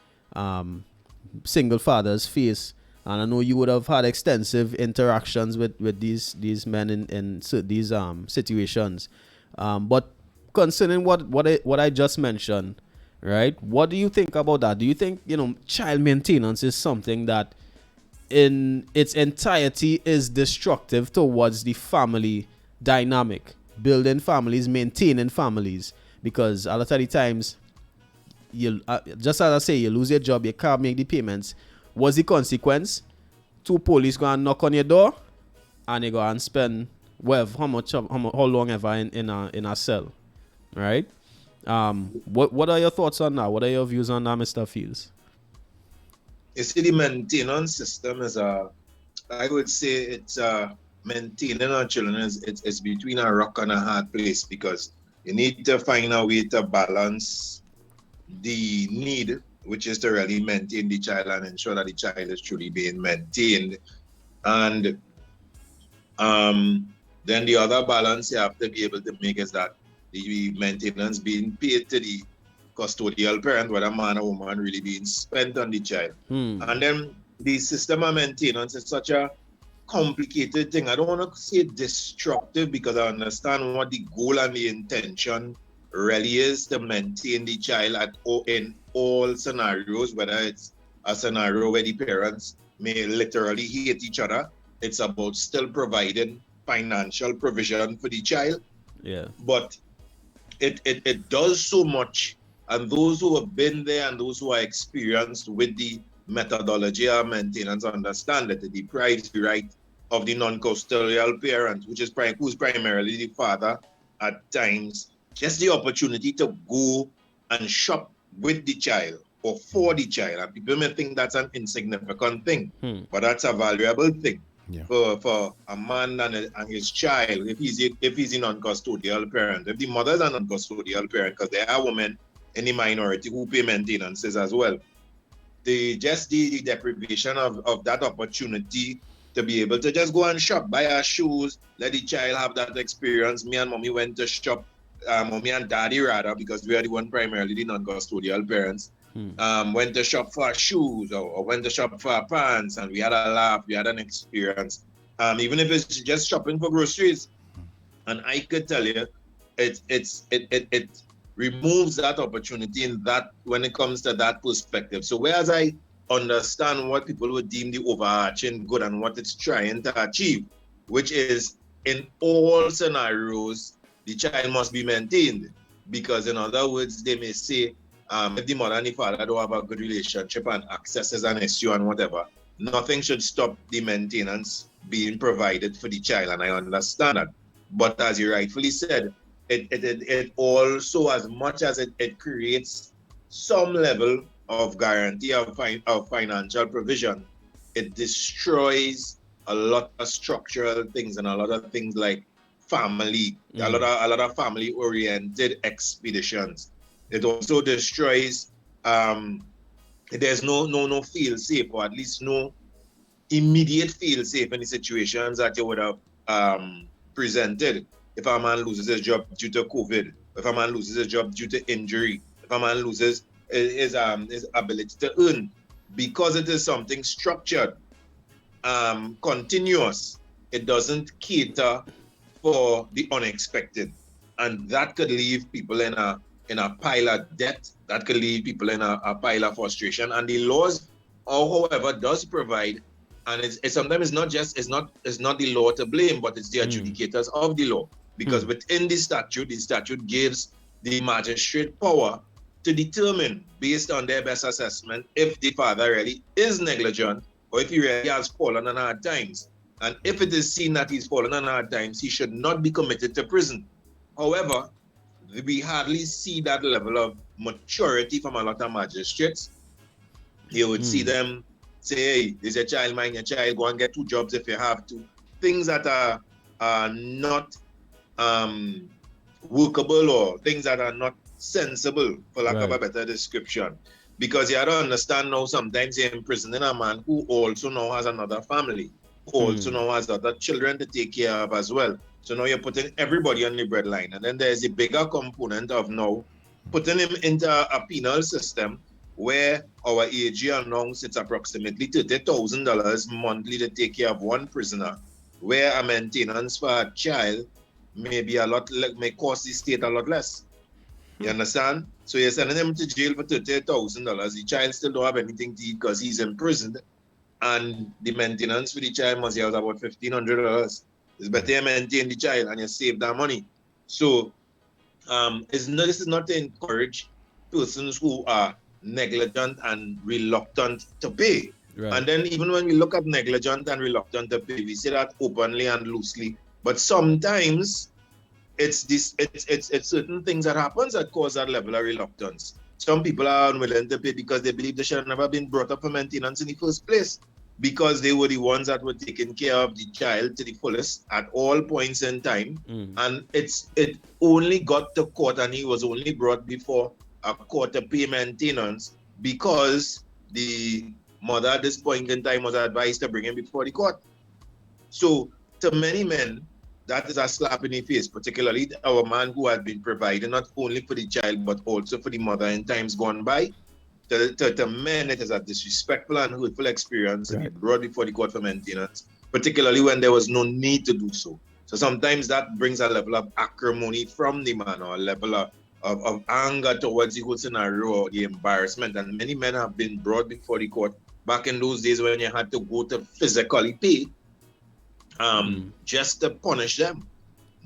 single fathers face, and I know you would have had extensive interactions with these men in these situations. But concerning what I just mentioned, right? What do you think about that? Do you think child maintenance is something that in its entirety is destructive towards the family dynamic, building families, maintaining families? Because a lot of the times, you just as I say, you lose your job, you can't make the payments. What's the consequence? 2 police go and knock on your door, and they go and spend how long ever in a cell, right? What are your thoughts on that? What are your views on that, Mr. Fields? You see, the maintenance system is I would say it's maintaining our children it's between a rock and a hard place, because you need to find a way to balance the need, which is to really maintain the child and ensure that the child is truly being maintained. And then the other balance you have to be able to make is that the maintenance being paid to the custodial parent, whether man or woman, really being spent on the child. And then the system of maintenance is such a complicated thing. I don't want to say destructive, because I understand what the goal and the intention really is, to maintain the child in all scenarios, whether it's a scenario where the parents may literally hate each other. It's about still providing financial provision for the child. Yeah. But it does so much, and those who have been there and those who are experienced with the methodology of maintenance understand that it deprives the right of the non-custodial parent, who's primarily the father at times, just the opportunity to go and shop with the child or for the child. And people may think that's an insignificant thing, but that's a valuable thing. Yeah. For a man and his child, if he's a non-custodial parent. If the mother is a non-custodial parent, because there are women in the minority who pay maintenances as well. The deprivation of that opportunity to be able to just go and shop, buy our shoes, let the child have that experience. Me and mommy went to shop, mommy and daddy rather, because we are the one primarily the non-custodial parents. Went to shop for our shoes or went to shop for our pants, and we had a laugh, we had an experience. Even if it's just shopping for groceries. And I could tell you, it removes that opportunity when it comes to that perspective. So whereas I understand what people would deem the overarching good and what it's trying to achieve, which is in all scenarios, the child must be maintained. Because in other words, they may say, if the mother and the father don't have a good relationship and access is an issue and whatever, nothing should stop the maintenance being provided for the child. And I understand that. But as you rightfully said, it also, as much as it creates some level of guarantee of financial provision, it destroys a lot of structural things and a lot of things like family, a lot of family-oriented expeditions. It also destroys, there's no feel safe, or at least no immediate feel safe in the situations that you would have presented. If a man loses his job due to COVID, if a man loses his job due to injury, if a man loses his ability to earn, because it is something structured, continuous, it doesn't cater for the unexpected, and that could leave people in a pile of debt. That could leave people in a pile of frustration. And the laws, or however, does provide, and it's sometimes it's not the law to blame, but it's the adjudicators of the law, because within the statute gives the magistrate power to determine, based on their best assessment, if the father really is negligent or if he really has fallen on hard times. And if it is seen that he's fallen on hard times, he should not be committed to prison. However, we hardly see that level of maturity from a lot of magistrates. You would see them say, hey, there's a child, mind your child, go and get 2 jobs if you have to. Things that are not workable, or things that are not sensible, for lack of a better description. Because you have to understand now, sometimes you're imprisoning a man who also now has another family, who also now has other children to take care of as well. So now you're putting everybody on the breadline. And then there's a bigger component of now putting him into a penal system where our AGR now sits approximately $30,000 monthly to take care of one prisoner, where a maintenance for a child may cost the state a lot less. You understand? So you're sending him to jail for $30,000. The child still don't have anything to eat because he's imprisoned, and the maintenance for the child must have about $1,500. It's better you maintain the child and you save that money. So this is not to encourage persons who are negligent and reluctant to pay. Right. And then even when we look at negligent and reluctant to pay, we say that openly and loosely. But sometimes it's certain things that happens that cause that level of reluctance. Some people are unwilling to pay because they believe they should have never been brought up for maintenance in the first place, because they were the ones that were taking care of the child to the fullest at all points in time. And it only got to court, and he was only brought before a court to pay maintenance because the mother at this point in time was advised to bring him before the court. So to many men, that is a slap in the face, particularly our man who had been providing not only for the child, but also for the mother in times gone by. To men, it is a disrespectful and hurtful experience to be brought before the court for maintenance, particularly when there was no need to do so. So sometimes that brings a level of acrimony from the man, or a level of anger towards the whole scenario, or the embarrassment. And many men have been brought before the court back in those days when you had to go to physically pay just to punish them.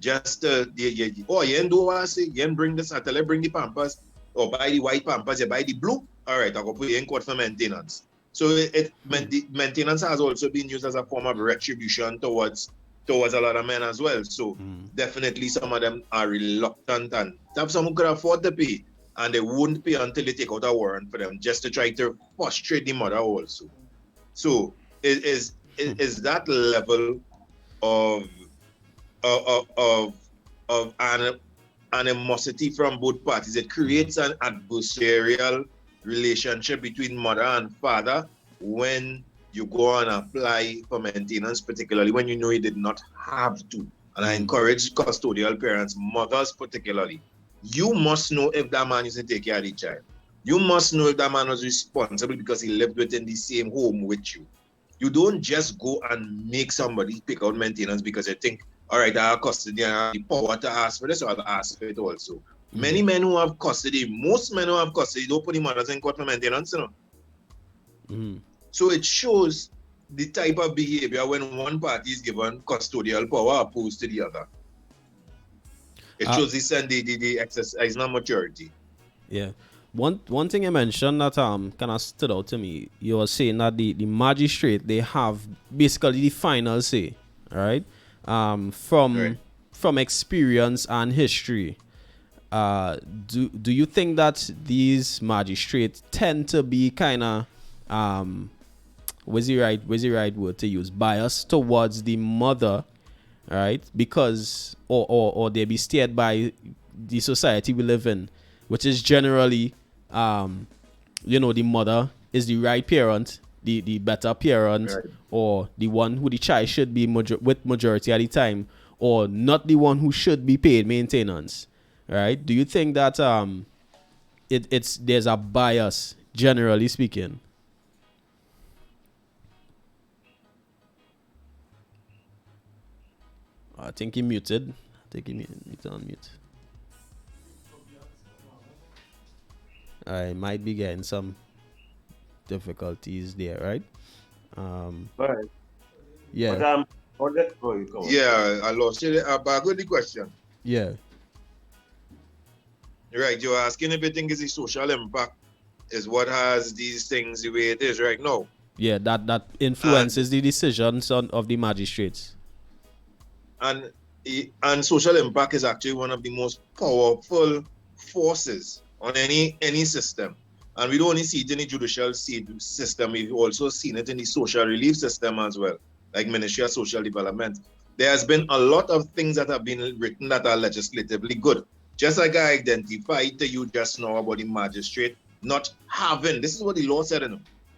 Just to, you didn't do what I say, you didn't bring this, I tell you bring the Pampers, or buy the white Pampers, you buy the blue. All right, I'll go put you in court for maintenance. So maintenance has also been used as a form of retribution towards a lot of men as well. So definitely some of them are reluctant, and some who could afford to pay, and they won't pay until they take out a warrant for them, just to try to frustrate the mother also. So is that level of animosity from both parties? It creates an adversarial relationship between mother and father when you go and apply for maintenance, particularly when you know you did not have to. And I encourage custodial parents, mothers particularly, you must know if that man is to take care of the child. You must know if that man was responsible because he lived within the same home with you. You don't just go and make somebody pick out maintenance because you think, all right, I have custody and I have the power to ask for this, so I'll ask for it also. Many men who have custody, most men who have custody, don't put the mothers in court for maintenance, you know. So it shows the type of behavior when one party is given custodial power opposed to the other. It shows the exercise of maturity. Yeah. One thing you mentioned that kind of stood out to me, you were saying that the magistrate, they have basically the final say, right? From experience and history. Do you think that these magistrates tend to be kind of what's the right word to use, biased towards the mother, right? Because or they be steered by the society we live in, which is generally the mother is the right parent the better parent, Right. or the one who the child should be with majority at the time, or not the one who should be paid maintenance, right? Do you think that it's there's a bias, generally speaking? I think he muted. I think he muted on mute. I might be getting some difficulties there, right? Right. Yeah, But on that, you come on. Yeah, I lost you. But good question. yeah. Right, you're asking if you think is the social impact is what has these things the way it is right now. Yeah, that influences the decisions of the magistrates. And social impact is actually one of the most powerful forces on any system. And we don't only see it in the judicial system, we've also seen it in the social relief system as well, like Ministry of Social Development. There has been a lot of things that have been written that are legislatively good. Just like I identified to you just now about the magistrate not having, this is what the law said,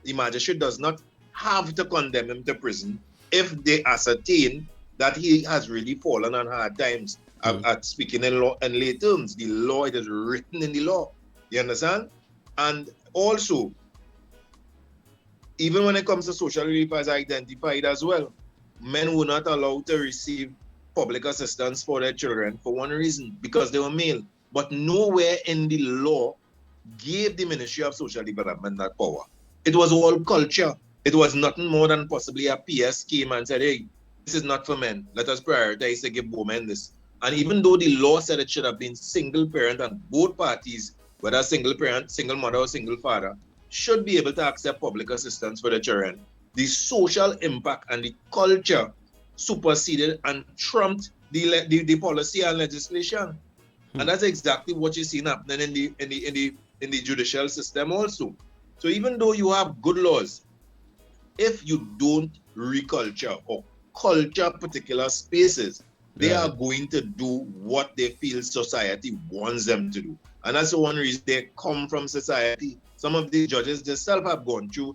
the magistrate does not have to condemn him to prison if they ascertain that he has really fallen on hard times. At speaking in law and lay terms, the law, it is written in the law. You understand? And also, even when it comes to social relief, as identified as well, men were not allowed to receive public assistance for their children for one reason, because they were male. But nowhere in the law gave the Ministry of Social Development that power. It was all culture. It was nothing more than possibly a PS came and said, hey, this is not for men. Let us prioritize to give women this. And even though the law said it should have been single parent, and both parties, whether single parent, single mother, or single father, should be able to accept public assistance for their children, the social impact and the culture superseded and trumped the policy and legislation. And that's exactly what you're seeing happening in the judicial system also. So even though you have good laws, if you don't reculture or culture particular spaces, they are going to do what they feel society wants them to do. And that's the one reason they come from society. Some of the judges themselves have gone through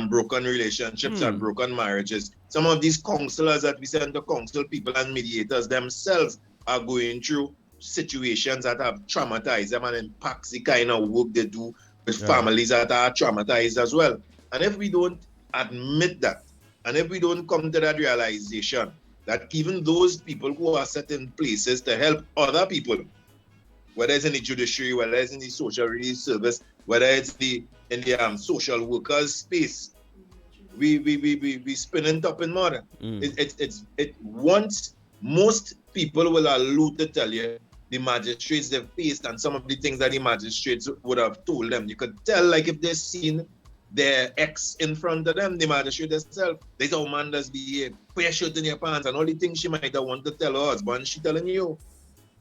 broken relationships and broken marriages. Some of these counselors that we send to counsel people and mediators themselves are going through situations that have traumatized them and impacts the kind of work they do with families that are traumatized as well. And if we don't admit that, and if we don't come to that realization that even those people who are set in places to help other people, whether it's in the judiciary, whether it's in the social relief service, whether it's in the social workers space, we spinning top in mud. Once most people will allude to tell you the magistrates they've faced and some of the things that the magistrates would have told them. You could tell, like, if they've seen their ex in front of them, the magistrate herself, this how man does behave, put your shirt in your pants, and all the things she might have wanted to tell her husband, she telling you.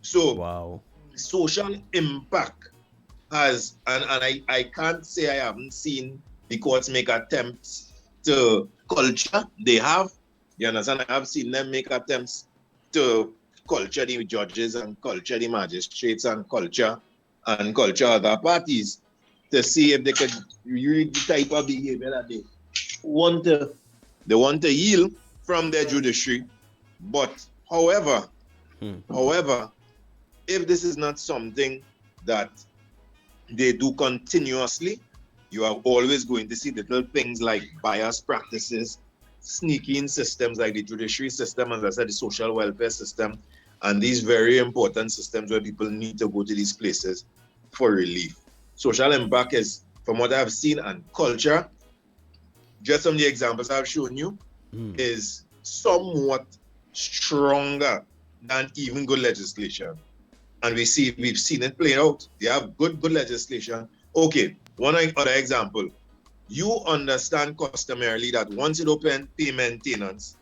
So, wow. Social impact has, and I can't say I haven't seen the courts make attempts to culture. They have, you understand? I have seen them make attempts to culture the judges and culture the magistrates and culture other parties to see if they could read the type of behavior that they want to yield from their judiciary. But however, if this is not something that they do continuously, you are always going to see little things like bias practices, sneaking systems like the judiciary system, as I said, the social welfare system, and these very important systems where people need to go to these places for relief. Social impact is, from what I've seen, and culture, just from the examples I've shown you, is somewhat stronger than even good legislation. And we've seen it play out. They have good legislation. Okay, one other example. You understand customarily that once you open pay maintenance,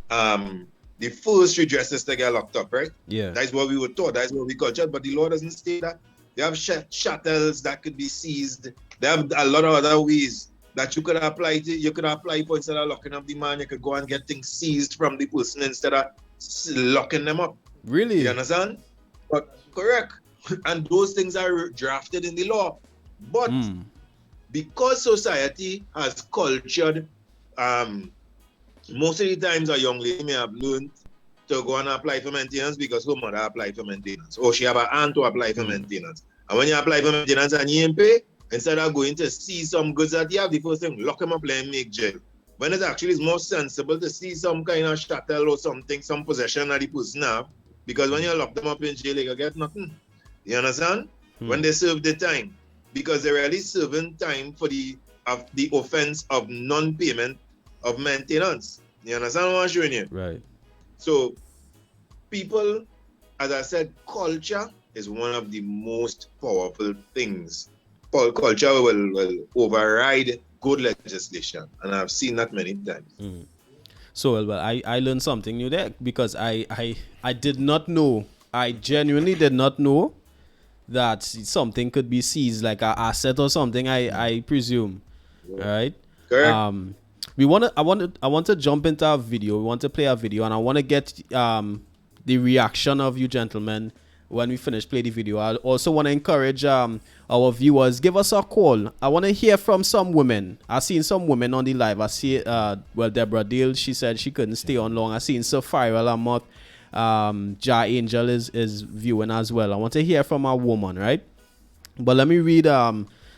the first redress is to get locked up, right? Yeah. That's what we were taught. That's what we cultured. But the law doesn't state that. They have chattels that could be seized. They have a lot of other ways that you could apply to. You could apply for, instead of locking up the man, you could go and get things seized from the person instead of locking them up. Really? You understand? But correct. And those things are drafted in the law. But because society has cultured, most of the times a young lady may have learned to go and apply for maintenance because her mother applied for maintenance, or she have an aunt to apply for maintenance. And when you apply for maintenance and you ain't pay, instead of going to see some goods that you have, the first thing, lock them up and make jail. When it actually is more sensible to see some kind of shuttle or something, some possession that the person have, because when you lock them up in jail, you get nothing. You understand? When they serve the time, because they're really serving time for the offense of non-payment of maintenance. You understand what I'm showing you? Right. So people, as I said, culture is one of the most powerful things. Culture will override good legislation, and I've seen that many times. So well, I learned something new there, because I did not know. I genuinely did not know that something could be seized, like an asset or something. I presume, right? Correct. I want to jump into a video. We want to play a video, and I want to get the reaction of you gentlemen when we finish play the video. I also want to encourage our viewers, give us a call. I want to hear from some women. I've seen some women on the live. I see Deborah Dale, she said she couldn't stay on long. I seen Sapphira Lamont, Ja Angel is viewing as well. I want to hear from a woman, right? But let me read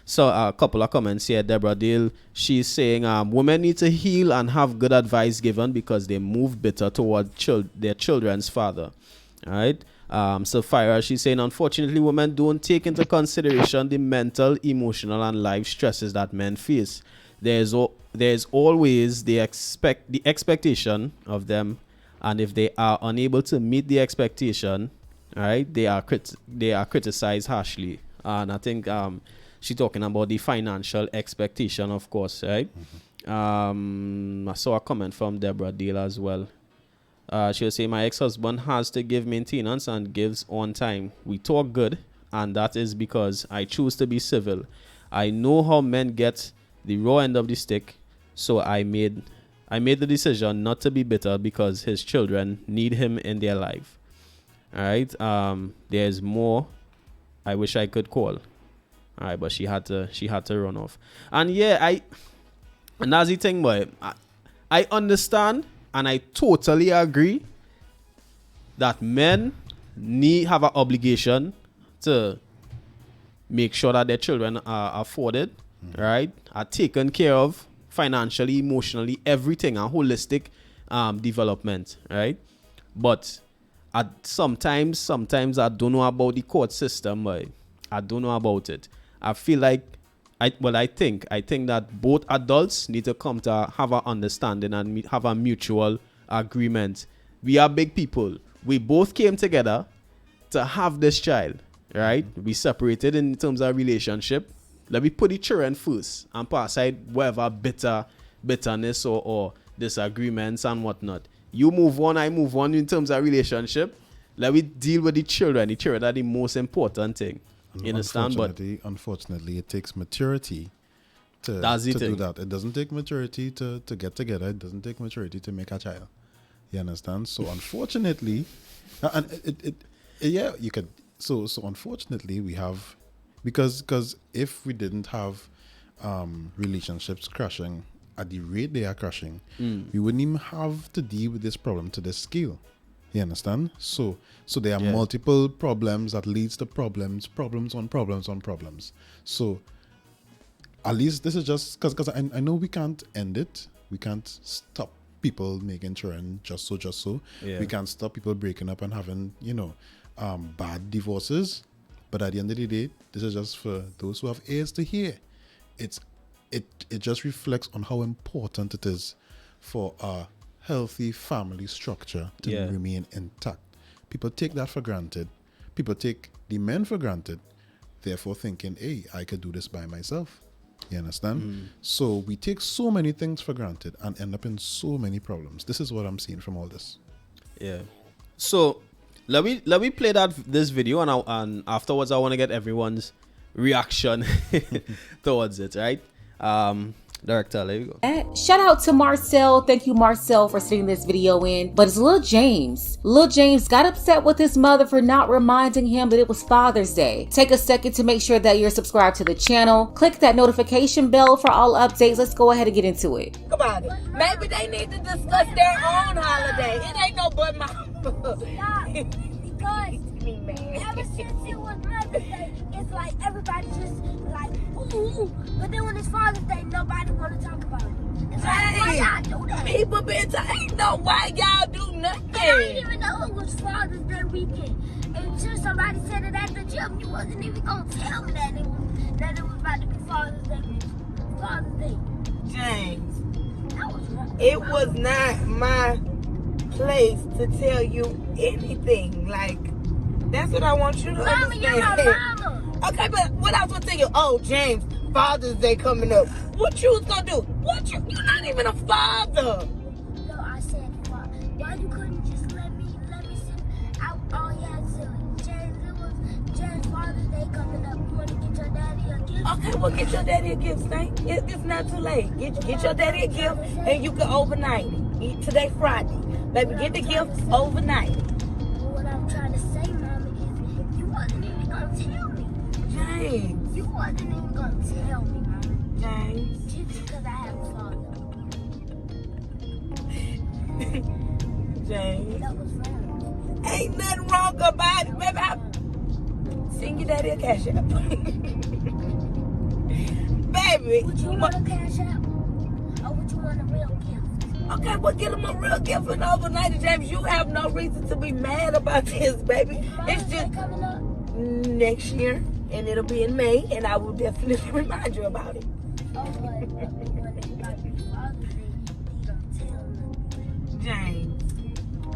so a couple of comments here. Deborah Dale, she's saying women need to heal and have good advice given because they move bitter toward their children's father. All right. Sapphira, she's saying, unfortunately, women don't take into consideration the mental, emotional, and life stresses that men face. There's always the expectation of them, and if they are unable to meet the expectation, right, they are criticized harshly. And I think she's talking about the financial expectation, of course, right? I saw a comment from Deborah Dale as well. She'll say, my ex-husband has to give maintenance and gives on time. We talk good, and that is because I choose to be civil. I know how men get the raw end of the stick, so I made the decision not to be bitter because his children need him in their life. All right. There's more I wish I could call. All right, but she had to run off. And yeah, and that's the thing, boy. I understand. And I totally agree that men have an obligation to make sure that their children are afforded, right? Are taken care of financially, emotionally, everything, and holistic development, right? But sometimes I don't know about the court system, but I don't know about it. I feel like I think that both adults need to come to have an understanding and have a mutual agreement. We are big people. We both came together to have this child, right? We separated in terms of relationship. Let me put the children first and put aside whatever bitterness or disagreements and whatnot. You move on, I move on in terms of relationship. Let me deal with the children. The children are the most important thing. You understand? But unfortunately, it takes maturity to do that. It doesn't take maturity to get together. It doesn't take maturity to make a child. You understand? So unfortunately, and you could. So unfortunately, we have because if we didn't have relationships crashing at the rate they are crashing, we wouldn't even have to deal with this problem to this scale. You understand? So there are multiple problems that leads to problems on problems. So at least this is just because I know we can't end it. We can't stop people making children just so. Yeah. We can't stop people breaking up and having bad divorces. But at the end of the day, this is just for those who have ears to hear. It just reflects on how important it is for a healthy family structure to remain intact. People take that for granted. People take the men for granted, therefore thinking, hey, I could do this by myself. You understand? So we take so many things for granted and end up in so many problems. This is what I'm seeing from all this. Yeah. So let me play this video and afterwards I want to get everyone's reaction towards it, right? Director, there you go. Shout out to Marcel. Thank you, Marcel, for sending this video in. But it's Lil James. Lil James got upset with his mother for not reminding him that it was Father's Day. Take a second to make sure that you're subscribed to the channel. Click that notification bell for all updates. Let's go ahead and get into it. Think about it. Maybe they need to discuss their own holiday. It ain't no but my. Because Me, man. ever since it was Mother's Day, it's like everybody just like, ooh. But then when it's Father's Day, nobody want to talk about it. It's like, why y'all do that? People been ain't no why y'all do nothing. I didn't even know it was Father's Day weekend. Until somebody said it at the gym, you wasn't even gonna tell me that it was about to be Father's Day weekend. Father's Day. James, That was rough. it was not my place to tell you anything. Like, that's what I want you to Mama, you're my understand. mama. Okay, but what I was gonna tell you? Oh, James, Father's Day coming up. What you was gonna do? You're not even a father. No, I said, why you couldn't just let me sit out all you had to say, James, it was James' Father's Day coming up. You want to get your daddy a gift? Okay, well, get your daddy a gift, Stank. It's not too late. Get your daddy a gift, and you can overnight it. Today, Friday. Baby, get the gift overnight. What I'm trying to say, Mama, is you wasn't even going to tell me. James. You wasn't even going to tell me, Mama. James. Just because I have a father. James. That was wrong. Ain't nothing wrong about it, baby. Send your daddy a cash app. Baby. Would you want a cash app? Or would you want a real gift? Okay, well, get him a real gift and overnight, James. You have no reason to be mad about this, baby. It's Father's Day just coming up? next year, and it'll be in May, and I will definitely remind you about it. Oh, but when it's about to be Father's Day, you don't tell me. James.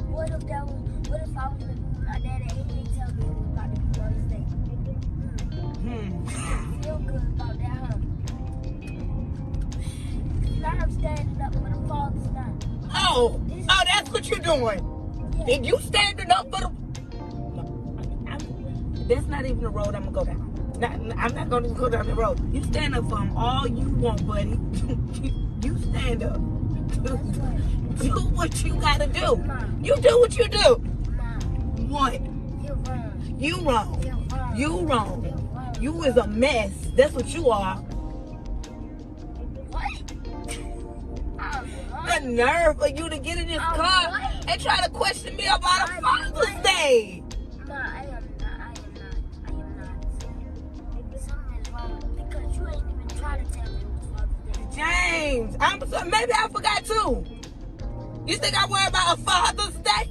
What if I was living with my daddy and he didn't tell me it was about to be Mother's Day? I feel good about that, huh? Now I'm standing up for the father's now. Oh, that's what you're doing. Yeah. And you standing up for the... That's not even the road I'm going to go down. I'm not going to go down the road. You stand up for him all you want, buddy. You stand up. Do what you got to do. Mom. You do what you do. Mom, What? you're wrong. You wrong. You're wrong. You wrong. You're wrong. You is a mess. That's what you are. What? The nerve of you to get in this I'm car what? and try to question me about a I'm Father's what? Day. No, I am not. Something is wrong because you ain't even trying to tell me it was Father's Day. James, maybe I forgot too. You think I worry about a Father's Day?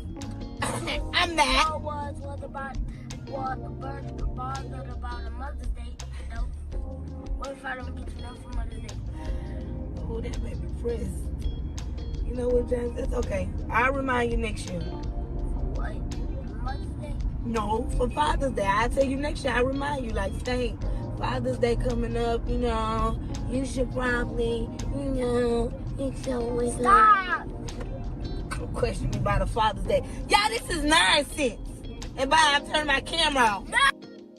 I'm not. All was about bothered about a Mother's Day. No. What if I don't get you nothing for Mother's Day? Oh, that made me press. You know what, James? It's okay. I'll remind you next year. What? Mother's Day? No, for Father's Day. I'll tell you next year. I'll remind you, like, hey, Father's Day coming up, you know, you should probably, it's always Stop! question me about a Father's Day. Y'all, this is nonsense. And bye, I'm turning my camera off.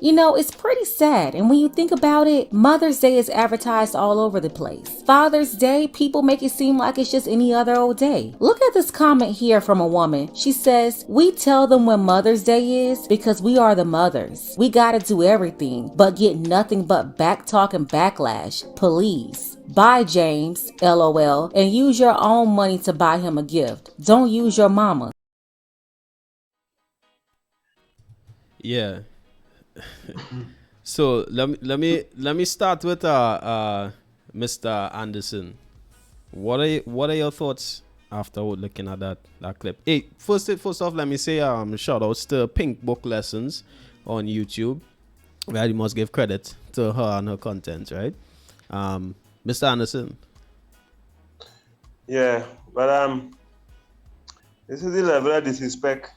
You know, it's pretty sad, and when you think about it, Mother's Day is advertised all over the place. Father's Day, people make it seem like it's just any other old day. Look at this comment here from a woman. She says, we tell them when Mother's Day is because we are the mothers. We gotta do everything, but get nothing but backtalk and backlash. Please. Bye, James, LOL, and use your own money to buy him a gift. Don't use your mama. Yeah. So let me start with Mr. Anderson. What are your thoughts after looking at that clip? Hey, first off, let me say shout outs to Pink Book Lessons on YouTube. Where you must give credit to her and her content, right? Mr. Anderson. Yeah, but this is the level of disrespect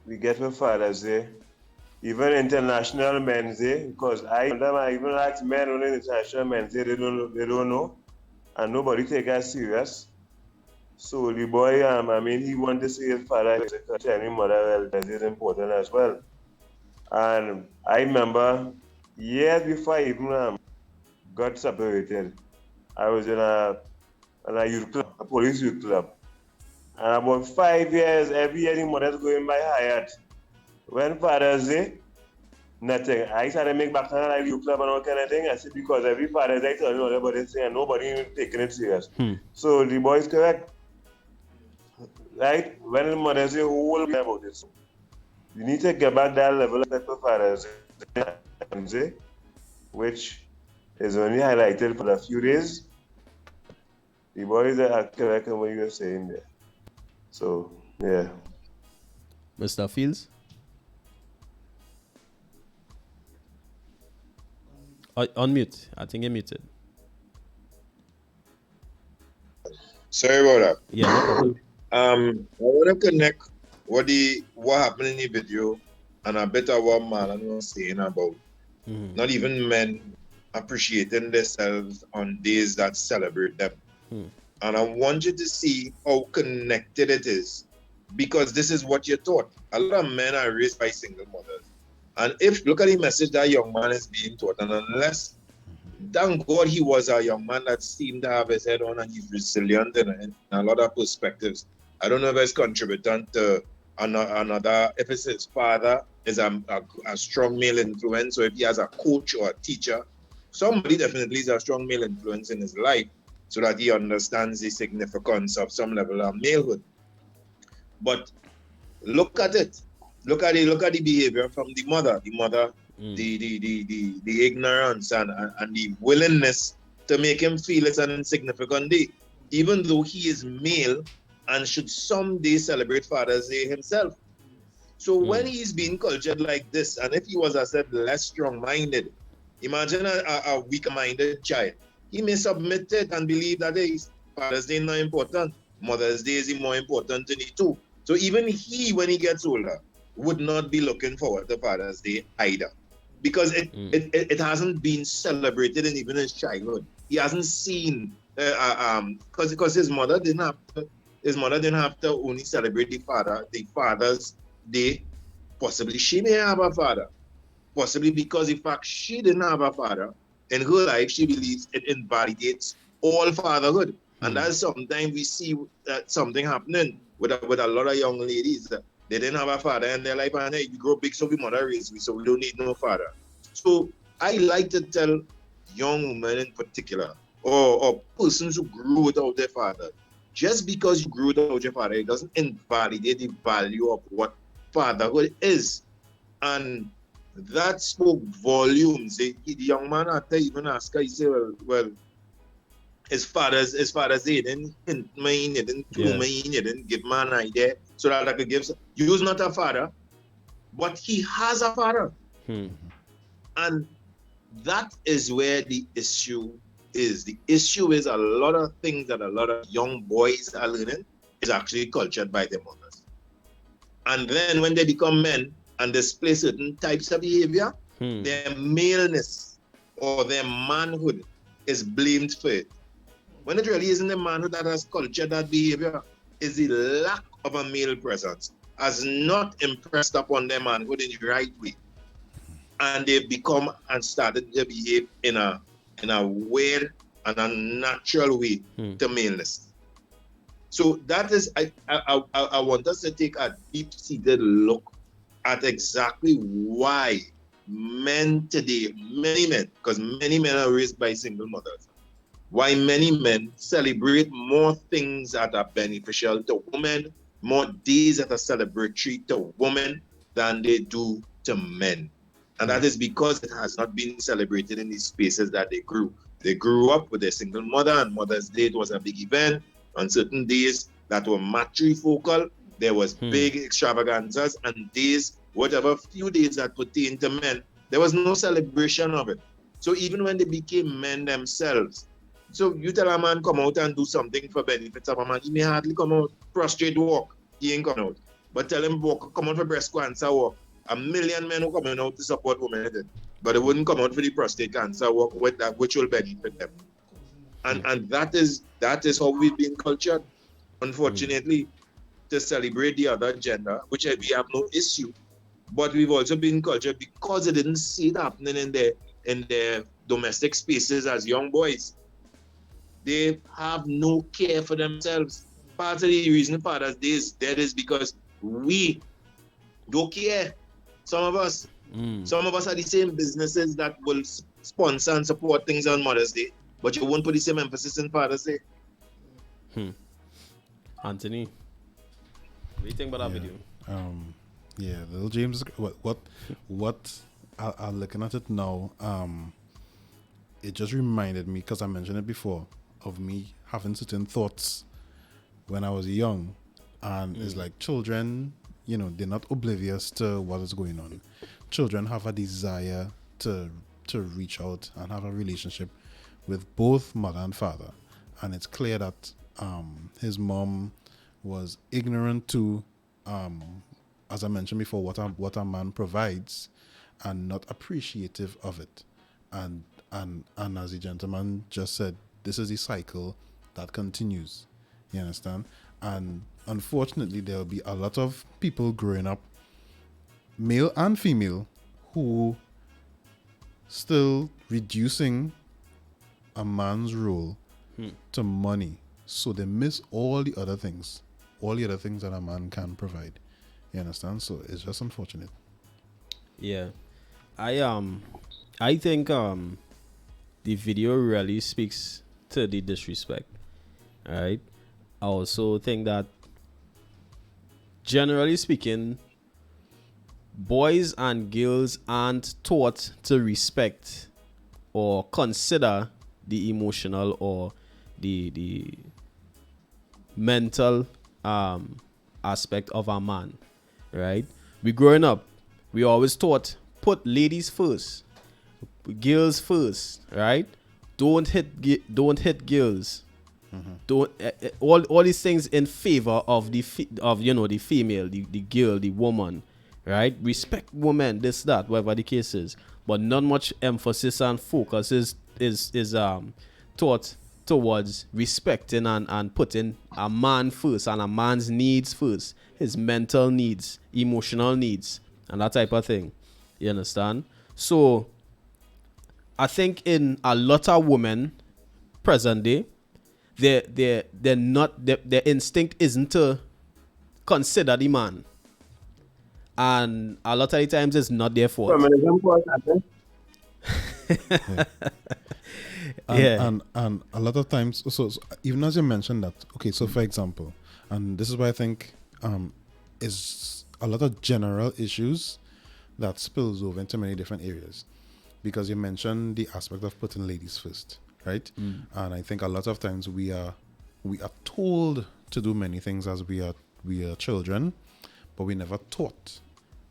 we get for Father's Day. Even International Men's Day, because I even ask men on International Men's Day, they don't know, and nobody take us serious. So the boy, he wanted to see his father, tell his mother, well, that is important as well. And I remember years before I even got separated, I was in a youth club, a police youth club. And about 5 years, every year the mothers going by Hyatt. When Father's Day, nothing. I started to make back on like youth club and all kind of thing. I said, because every Father's Day, tell me what everybody's saying, nobody taking it serious. So the boy is correct. Right? When the mothers say, who will be about this? You need to get back that level of for Father's Day, which is only highlighted for a few days. The boys are correct in what you're saying there. So, yeah. Mr. Fields? Unmute. I think you're muted. Sorry about that. Yeah, no problem. I want to connect what happened in the video and a bit of what Marlon was saying about not even men appreciating themselves on days that celebrate them. And I want you to see how connected it is, because this is what you're taught. A lot of men are raised by single mothers. And if, look at the message that young man is being taught, and unless, thank God he was a young man that seemed to have his head on and he's resilient in a lot of perspectives. I don't know if it's contributing to another, if it's his father is a strong male influence, or if he has a coach or a teacher, somebody definitely is a strong male influence in his life so that he understands the significance of some level of malehood. But look at it. Look at the behavior from the mother. The ignorance and the willingness to make him feel it's an insignificant day, even though he is male and should someday celebrate Father's Day himself. So when he's being cultured like this, and if he was, as I said, less strong-minded, imagine a weak-minded child. He may submit it and believe that hey, Father's Day is not important. Mother's Day is more important to me too. So even he, when he gets older, would not be looking forward to Father's Day either, because it hasn't been celebrated in even his childhood. He hasn't seen because his mother didn't have to only celebrate the Father's Day. Possibly she may have a father, possibly because in fact she didn't have a father in her life. She believes it invalidates all fatherhood, and that's sometimes we see that something happening with a lot of young ladies that they didn't have a father in their life, and hey, we grow big, so we mother raised me, so we don't need no father. So I like to tell young women in particular, or persons who grew without their father, just because you grew without your father, it doesn't invalidate the value of what fatherhood is. And that spoke volumes. The young man had to even ask her, he said, well, his father's Day, he didn't hint me, he didn't clue me, he didn't give me an idea so that I could give. You's not a father, but he has a father. And that is where the issue is. The issue is a lot of things that a lot of young boys are learning is actually cultured by their mothers. And then when they become men and display certain types of behavior, their maleness or their manhood is blamed for it. When it really isn't the manhood that has cultured that behavior, is the lack of a male presence has not impressed upon their manhood in the right way. And they've become and started to behave in a weird and unnatural way to maleness. So that is, I want us to take a deep-seated look at exactly why men today, many men, because many men are raised by single mothers, why many men celebrate more things that are beneficial to women, more days that are celebratory to women than they do to men. And that is because it has not been celebrated in these spaces that they grew. They grew up with their single mother, and Mother's Day was a big event. On certain days that were matrifocal, there was big extravaganzas, and days, whatever few days that pertain to men, there was no celebration of it. So even when they became men themselves, so you tell a man come out and do something for benefits of a man, he may hardly come out, prostrate walk, he ain't coming out. But tell him walk, come out for breast cancer walk. 1 million men who coming out to support women, but they wouldn't come out for the prostate cancer walk with that, which will benefit them. And that is how we've been cultured, unfortunately, to celebrate the other gender, which we have no issue. But we've also been cultured because they didn't see it happening in their domestic spaces as young boys. they have no care for themselves. Part of the reason Father's Day is dead is because we don't care. Some of us are the same businesses that will sponsor and support things on Mother's Day, but you won't put the same emphasis in Father's Day. Anthony, what do you think about that video? Yeah, little James. What? I'm looking at it now. It just reminded me, because I mentioned it before, of me having certain thoughts when I was young, and it's like children, you know, they're not oblivious to what is going on. Children have a desire to reach out and have a relationship with both mother and father, and it's clear that his mom was ignorant to, as I mentioned before, what a man provides, and not appreciative of it. And as the gentleman just said, this is the cycle that continues. You understand? And unfortunately, there will be a lot of people growing up, male and female, who still reducing a man's role to money. So they miss all the other things that a man can provide. You understand? So it's just unfortunate. Yeah. I think the video really speaks to the disrespect. Alright. I also think that, generally speaking, boys and girls aren't taught to respect or consider the emotional or the mental aspect of a man. Right? We growing up, we always taught, put ladies first, girls first, right? Don't hit girls. Don't all these things in favor of the female, the girl, the woman, right? Respect women, this, that, whatever the case is, but not much emphasis and focus is taught towards respecting and putting a man first and a man's needs first, his mental needs, emotional needs, and that type of thing. You understand? So I think in a lot of women present day, their instinct isn't to consider the man, and a lot of the times it's not their fault. And a lot of times, so even as you mentioned that, okay, so for example, and this is why I think is a lot of general issues that spills over into many different areas, because you mentioned the aspect of putting ladies first, right? And I think a lot of times we are told to do many things as we are children, but we never taught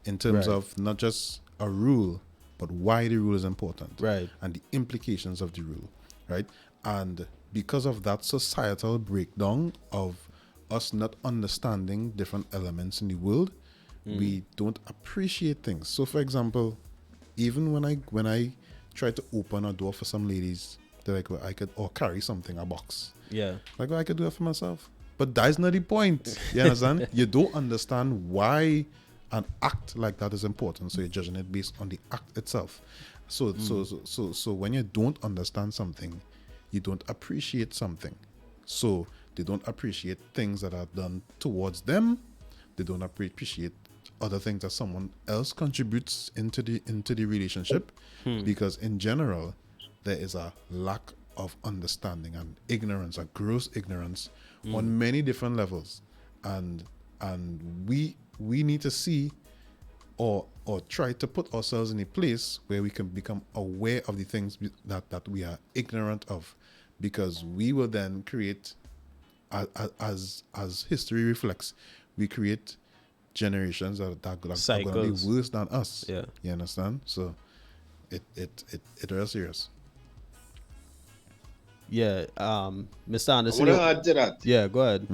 in terms of not just a rule, but why the rule is important, right? And the implications of the rule, right? And because of that societal breakdown of us not understanding different elements in the world, we don't appreciate things. So, for example, even when I try to open a door for some ladies, they're like, well, I could, or carry something, a box. Yeah. Like, well, I could do that for myself. But that's not the point. You understand? You don't understand why an act like that is important, so you're judging it based on the act itself. So when you don't understand something, you don't appreciate something. So they don't appreciate things that are done towards them. They don't appreciate other things that someone else contributes into the relationship, because in general there is a lack of understanding and ignorance, a gross ignorance on many different levels, and we need to see or try to put ourselves in a place where we can become aware of the things that we are ignorant of, because we will then create, as history reflects, we create generations that are going to be worse than us. Yeah, you understand? So it is serious. Yeah, Mr. Anderson. I want to add to that. Yeah, go ahead.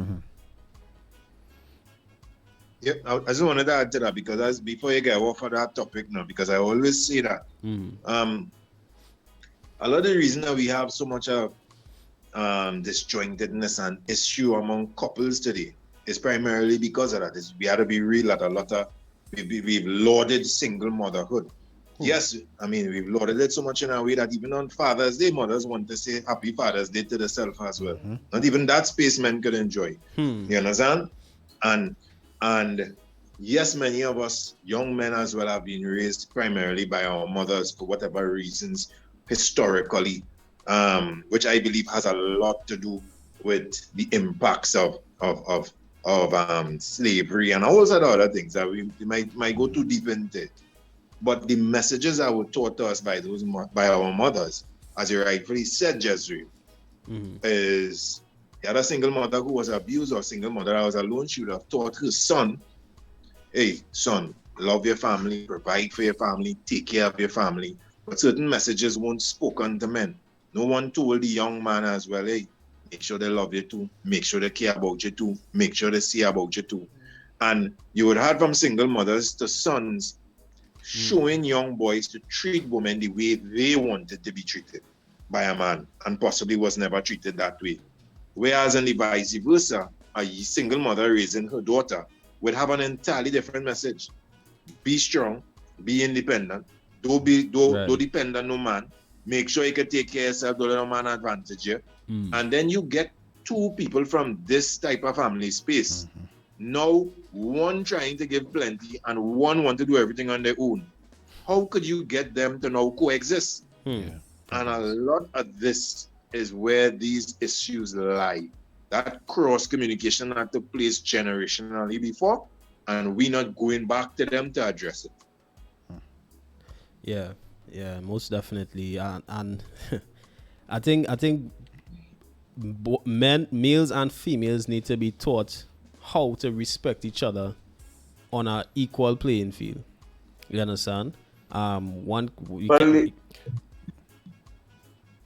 Yeah, I just wanted to add to that, because before you get off of that topic now, because I always say that a lot of the reason that we have so much of disjointedness and issue among couples today is primarily because of that. We had to be real that a lot of we've lauded single motherhood, Yes, I mean, we've lauded it so much in our way that even on Father's Day, mothers want to say Happy Father's Day to themselves as well. Not even that space men could enjoy. You understand? And yes, many of us young men as well have been raised primarily by our mothers for whatever reasons historically, which I believe has a lot to do with the impacts of slavery and all sorts of other things that we might go too deep into it. But the messages that were taught to us by our mothers, as you rightfully said, Jezreel, is the other single mother who was abused or single mother that was alone, she would have taught her son, hey, son, love your family, provide for your family, take care of your family. But certain messages weren't spoken to men. No one told the young man as well, hey, make sure they love you too, make sure they care about you too, make sure they see about you too. And you would have from single mothers to sons showing young boys to treat women the way they wanted to be treated by a man and possibly was never treated that way. Whereas in the vice versa, a single mother raising her daughter would have an entirely different message. Be strong, be independent, don't depend on no man, make sure you can take care of yourself, don't let no man advantage you. And then you get two people from this type of family space. Now, one trying to give plenty and one want to do everything on their own. How could you get them to now coexist? And a lot of this is where these issues lie. That cross communication that took place generationally before, and we not going back to them to address it. Yeah, most definitely. And I think males and females need to be taught how to respect each other on an equal playing field. You understand? Go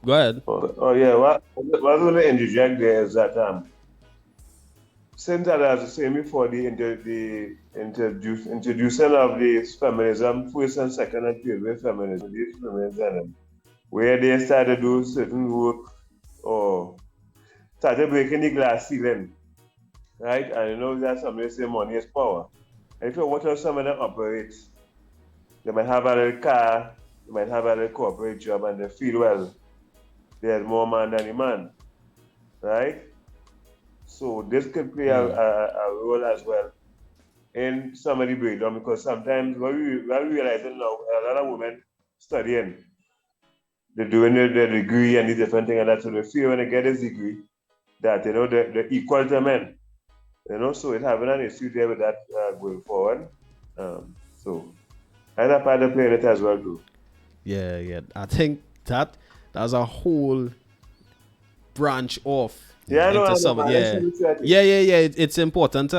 ahead. What I want to interject there is that since that as I was saying before, the introduction of the feminism, first and second and third wave feminism, these feminism, where they started to do certain work or started breaking the glass ceiling. Right, and you know that somebody say money is power. And if you watch how some of them operate, they might have a little car, they might have a little corporate job, and they feel well, there's more man than a man, right? So this could play a role as well in some of the breakdown, because sometimes what we realizing now, a lot of women studying, they're doing their degree and the different thing, and that's what they feel when they get this degree that they're equal to men. So it's having an issue there with that going forward. So either part of playing it as well too. Yeah. I think that's a whole branch off. Yeah, It's important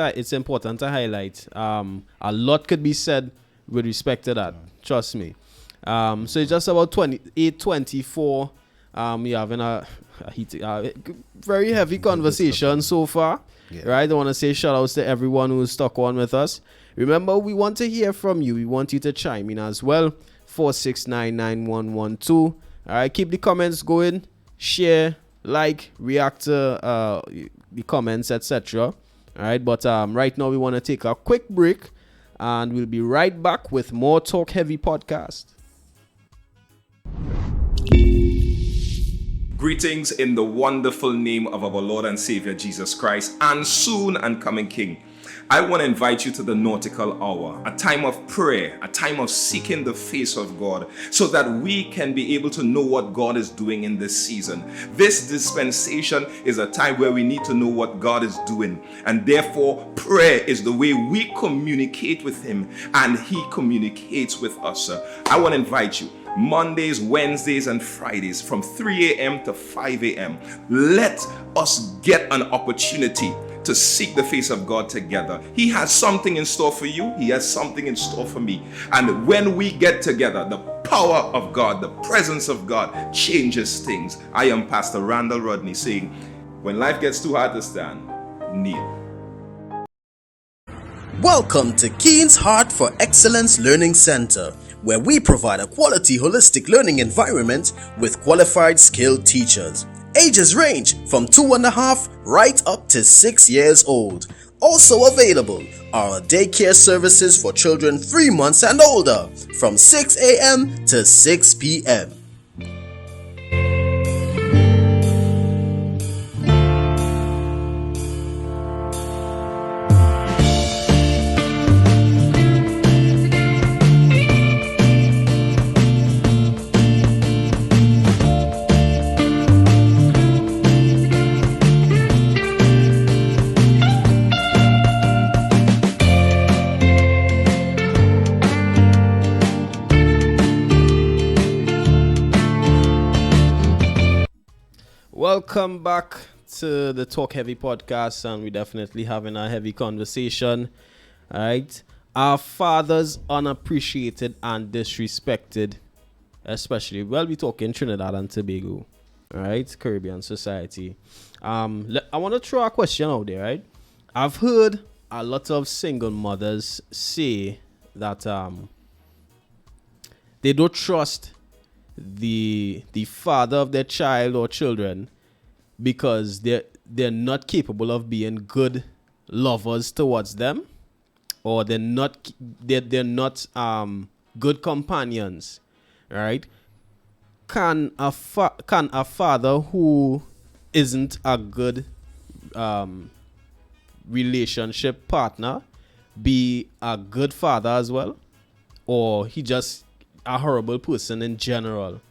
to highlight. A lot could be said with respect to that. Trust me. So it's just about 8:24. We're having a very heavy conversation so far. Right, I want to say shout outs to everyone who's stuck on with us. Remember, we want to hear from you. We want you to chime in as well. 4699112. All right, keep the comments going. Share, like, react to the comments, etc. All right, but right now we want to take a quick break, and we'll be right back with more Talk Heavy podcast. Greetings in the wonderful name of our Lord and Savior Jesus Christ and soon and coming King. I want to invite you to the Nautical Hour, a time of prayer, a time of seeking the face of God so that we can be able to know what God is doing in this season. This dispensation is a time where we need to know what God is doing, and therefore prayer is the way we communicate with Him and He communicates with us. I want to invite you Mondays, Wednesdays, and Fridays from 3 a.m. to 5 a.m. Let us get an opportunity to seek the face of God together. He has something in store for you. He has something in store for me. And when we get together, the power of God, the presence of God changes things. I am Pastor Randall Rodney saying, when life gets too hard to stand, kneel. Welcome to Keen's Heart for Excellence Learning Center, where we provide a quality holistic learning environment with qualified skilled teachers. Ages range from 2.5 right up to 6 years old. Also available are daycare services for children 3 months and older from 6 a.m. to 6 p.m. Welcome back to the Talk Heavy podcast, and we're definitely having a heavy conversation. All right, our fathers unappreciated and disrespected, especially we're talking Trinidad and Tobago, all right, Caribbean society. I want to throw a question out there, right? I've heard a lot of single mothers say that they don't trust the father of their child or children because they're not capable of being good lovers towards them, or they're not good companions, right? Can a father who isn't a good relationship partner be a good father as well, or he just a horrible person in general,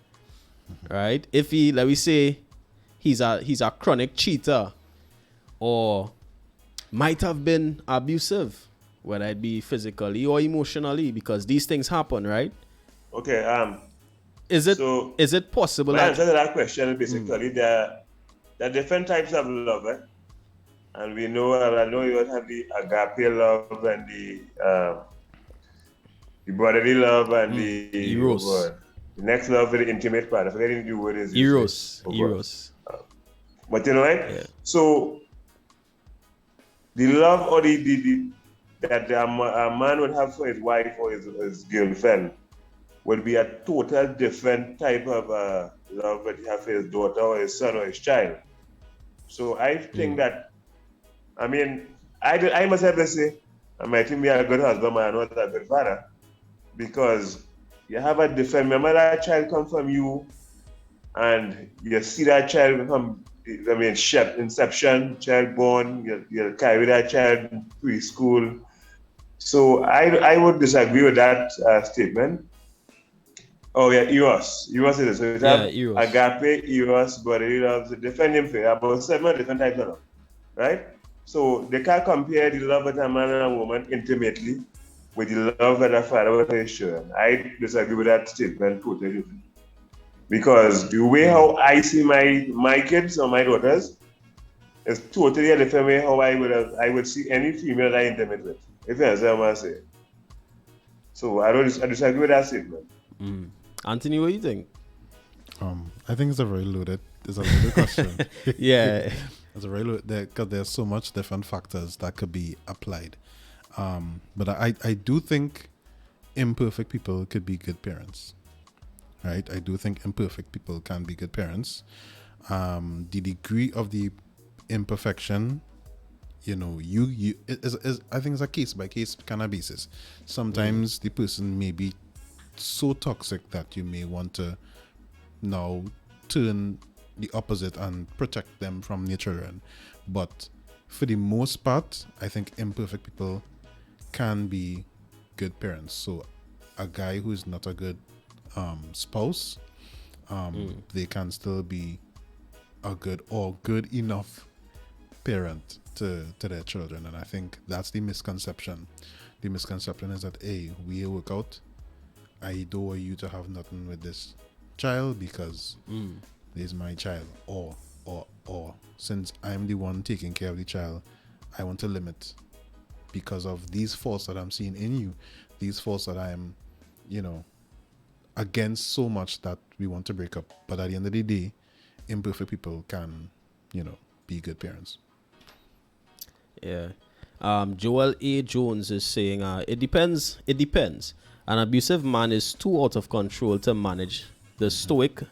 right? If he, let me say, he's a chronic cheater, or might have been abusive, whether it be physically or emotionally, because these things happen, right? Okay. Is it possible? My answer to that question is basically there are different types of love, eh? And I know you have the agape love and the brotherly love and the eros. The next love is the intimate part. I forget the word is eros. But you know, right? Yeah. So the love or that a man would have for his wife or his girlfriend would be a total different type of love that he have for his daughter or his son or his child. So I think that, I must have to say, I might be a good husband, but I'm not a good father, because you have a different, remember that child come from you, and you see that child from, inception, child born, you carry that child in preschool. So I would disagree with that statement. Oh yeah, eros. Eros is it. So you have eros. Agape, eros, brotherly love, different name for about 7 different types of love, right? So they can't compare the love of a man and a woman intimately with the love that a father with his children. I disagree with that statement totally. Because the way how I see my kids or my daughters is totally a different way how I would see any female that I intimate with. If you understand what I'm saying. So I disagree with that statement. Anthony, what do you think? I think it's a loaded question. Yeah. It's a very loaded, because there's so much different factors that could be applied. But I do think imperfect people could be good parents. Right? I do think imperfect people can be good parents. The degree of the imperfection, I think it's a case by case kind of basis. Sometimes the person may be so toxic that you may want to now turn the opposite and protect them from their children. But for the most part, I think imperfect people can be good parents. So a guy who's not a good spouse, they can still be a good or good enough parent to their children. And I think that's the misconception. The misconception is that, hey, we work out, I don't want you to have nothing with this child because this is my child, or since I'm the one taking care of the child, I want to limit because of these faults that I'm seeing in you, these faults that I am, against so much that we want to break up. But at the end of the day, imperfect people can, be good parents. Yeah. Joel A. Jones is saying, it depends. An abusive man is too out of control to manage. The stoic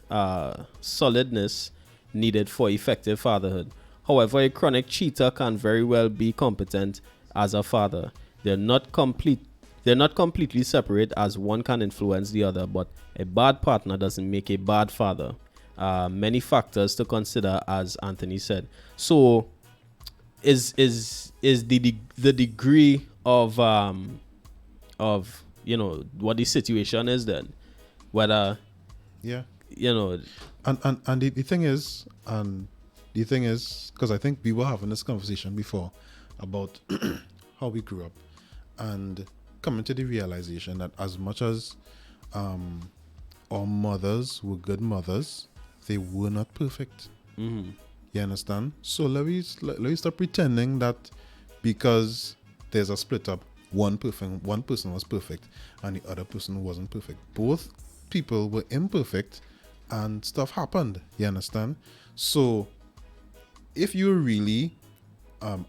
solidness needed for effective fatherhood. However, a chronic cheater can very well be competent as a father. They're not completely separate, as one can influence the other, but a bad partner doesn't make a bad father. Many factors to consider, as Anthony said. So is the degree of you know what the situation is then, whether Yeah. you know And the thing is, because I think we were having this conversation before about how we grew up and coming to the realization that as much as our mothers were good mothers, they were not perfect. Mm-hmm. You understand? So let me stop pretending that because there's a split up, one person was perfect and the other person wasn't perfect. Both people were imperfect and stuff happened. You understand? So if you're really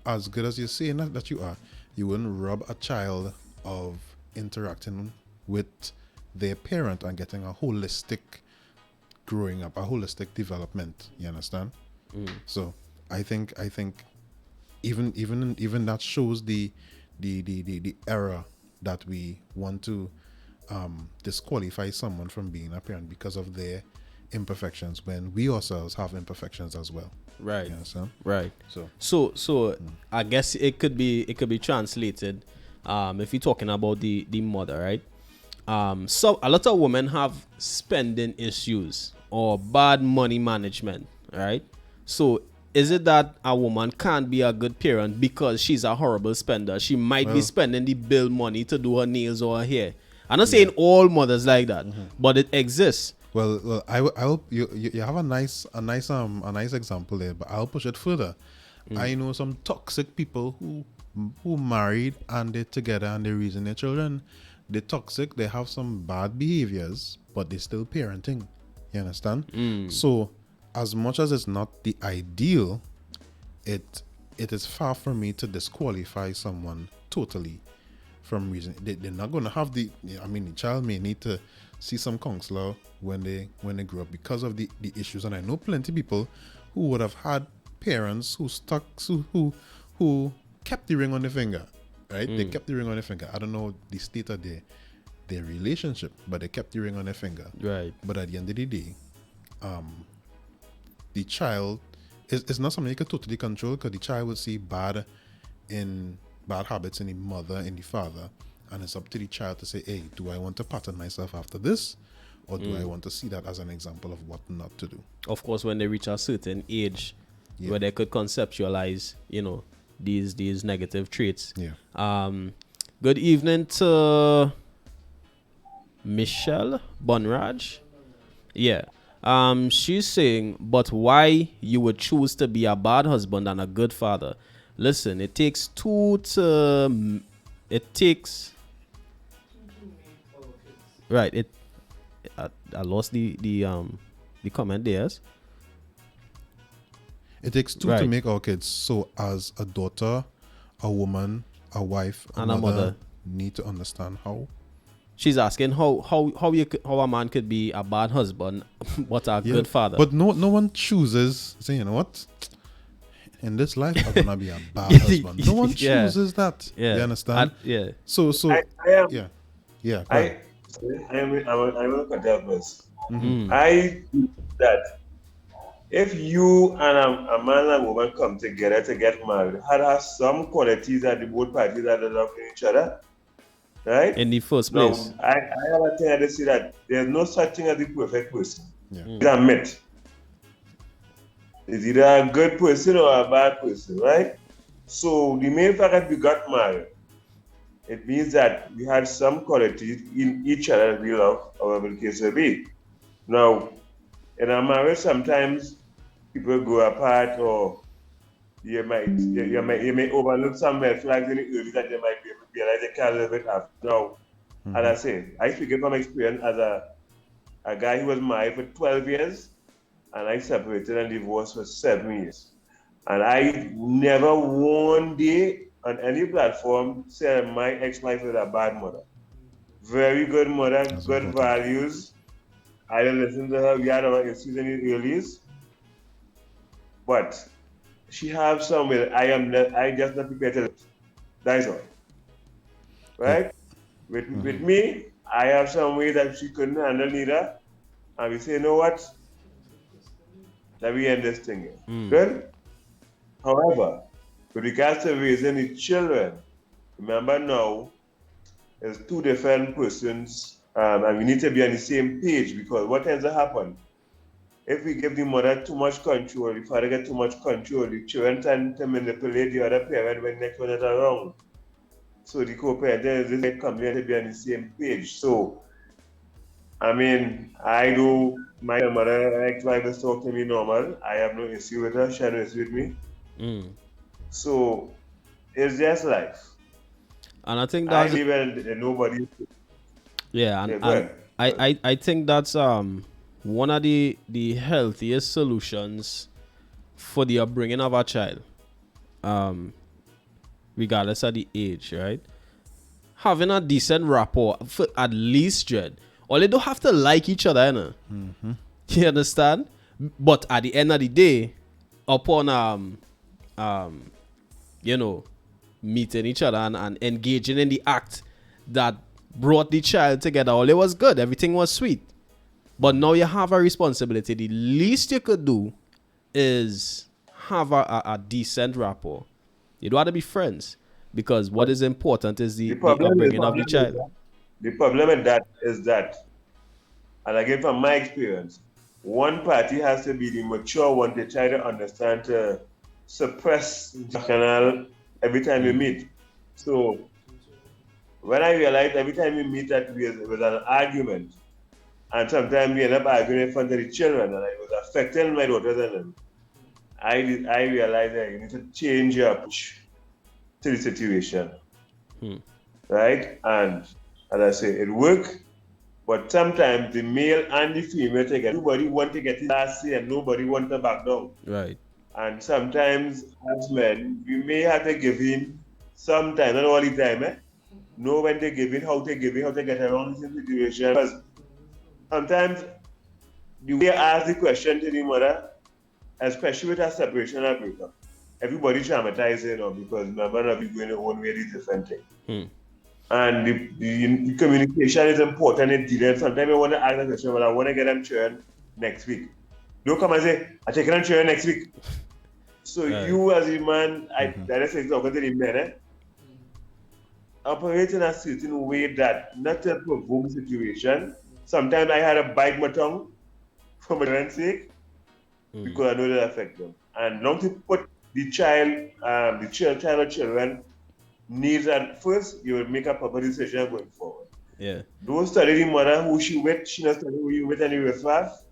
as good as you're saying that you are, you wouldn't rob a child of interacting with their parent and getting a holistic growing up, a holistic development. You understand? So I think even that shows the error that we want to disqualify someone from being a parent because of their imperfections when we ourselves have imperfections as well. Right. You understand? Right. So I guess it could be translated if you're talking about the mother, right? So a lot of women have spending issues or bad money management, right? So is it that a woman can't be a good parent because she's a horrible spender? She might be spending the bill money to do her nails or her hair. I'm not saying all mothers like that, but it exists. Well, I will. You have a nice example there, but I'll push it further. I know some toxic people who married and they're together and they're raising their children. They're toxic. They have some bad behaviors, but they're still parenting. You understand? So, as much as it's not the ideal, it is far from me to disqualify someone totally from reason. They're not going to have the child may need to see some counselor when they grow up because of the issues. And I know plenty of people who would have had parents who kept the ring on the finger, right? They kept the ring on their finger. I don't know the state of their relationship, but they kept the ring on their finger. Right. But at the end of the day, the child is not something you can totally control, because the child will see bad habits in the mother and the father, and it's up to the child to say, hey, do I want to pattern myself after this, or do I want to see that as an example of what not to do? Of course, when they reach a certain age where they could conceptualize, these negative traits. Yeah. Good evening to Michelle Bunraj. Yeah. She's saying, but why you would choose to be a bad husband and a good father? Listen, it takes right. I lost the comment there. Yes? It takes two to make our kids. So as a daughter, a woman, a wife, and a mother need to understand how. She's asking how a man could be a bad husband but a good father. But no one chooses saying, you know what? In this life, I'm gonna be a bad husband. No one chooses that. Yeah. You understand? Yeah. So I yeah. I will cut that first. I think that if you and a man and a woman come together to get married, have some qualities that the both parties are love in each other, right? In the first place. I have a tendency that there's no such thing as the perfect person. Yeah. It's a myth. It's either a good person or a bad person, right? So the main fact that we got married, it means that we had some qualities in each other that we love, however the case may be. Now, in a marriage, sometimes people go apart, or you may overlook some red flags in the early that they might be able to realize they can't live it after. Now, as I say, I speak from experience as a guy who was married for 12 years, and I separated and divorced for 7 years. And I never one day on any platform said my ex-wife was a bad mother. Very good mother, good values. I didn't listen to her. We had our issues in the earliest. but she have somewhere I just not prepared to. That is all. Right? With me, I have some way that she couldn't handle neither. And we say, you know what? That we end this thing here. Good? However, with regards to raising the children, remember now, there's two different persons, and we need to be on the same page, because what tends to happen, if we give the mother too much control, the father get too much control, the children tend to manipulate the other parent when the next one is around. So the co-parent is coming to be on the same page. So, I mean, I do, my mother ex-wife talk to me normal. I have no issue with her, she has no issue with me. So, it's just life. And I think that's... I live in nobody... Yeah, and I think that's one of the healthiest solutions for the upbringing of a child. Regardless of the age, right? Having a decent rapport, for at least, Dread. Or they don't have to like each other, you know? You understand? But at the end of the day, upon you know, meeting each other and engaging in the act that brought the child together, all it was good, everything was sweet. But now you have a responsibility. The least you could do is have a decent rapport. You don't have to be friends, because what is important is the upbringing of the child. The problem with that is that, and again from my experience, one party has to be the mature one to try to understand, to suppress the canal every time we meet. So when I realized every time we meet that we was an argument, and sometimes we end up arguing in front of the children, and it was affecting my daughters and them, I realized that you need to change your approach to the situation. Right? And as I say, it worked, but sometimes the male and the female together, everybody want to get his last say and nobody want to back down. Right. And sometimes as men, we may have to give in sometimes, not all the time, know when to give in, how to give in, how to get around the situation. Because sometimes the way I ask the question to the mother, especially with a separation or breakup, everybody traumatized, you know, because remember now we're going their own way, it's different thing. And the communication is important in dealing. Sometimes I want to ask a question, but I want to get them children next week. Don't come and say, I'm taking them children next week. So you as a man, that is talking to the men, operate in a certain way that not to provoke the situation. Sometimes I had to bite my tongue for my children's sake, because I know that affect them. And long to put the child or children needs at first, you will make a proper decision going forward. Yeah. Don't study the mother who she with, she not study who you with any fast.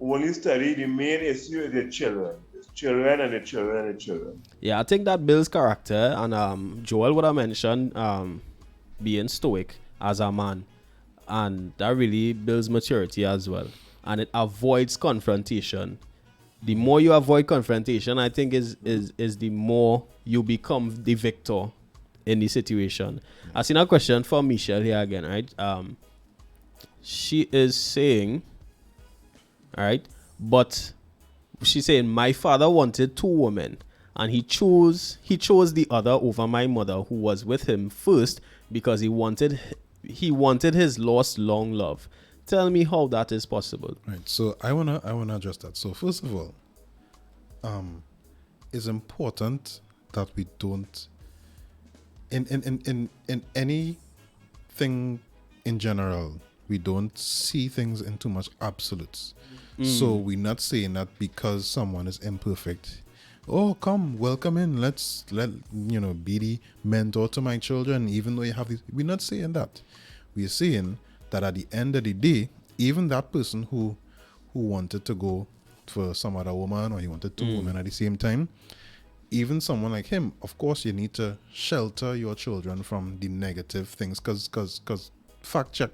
Only study the main issue is the children. It's children and the children and the children. Yeah, I think that builds character, and Joel would have mentioned being stoic as a man, and that really builds maturity as well, and it avoids confrontation. The more you avoid confrontation, I think is the more you become the victor in the situation. I seen a question from Michelle here again, right? She is saying, all right, but she's saying my father wanted two women, and he chose the other over my mother, who was with him first, because he wanted his lost long love. Tell me how that is possible. Right. So I wanna address that. So first of all, it's important that we don't in anything in general, we don't see things in too much absolutes. So we're not saying that because someone is imperfect, oh, come, welcome in, let be the mentor to my children, even though you have these. We're not saying that. We're saying that at the end of the day, even that person who wanted to go for some other woman, or he wanted two women at the same time, even someone like him, of course you need to shelter your children from the negative things, because fact check,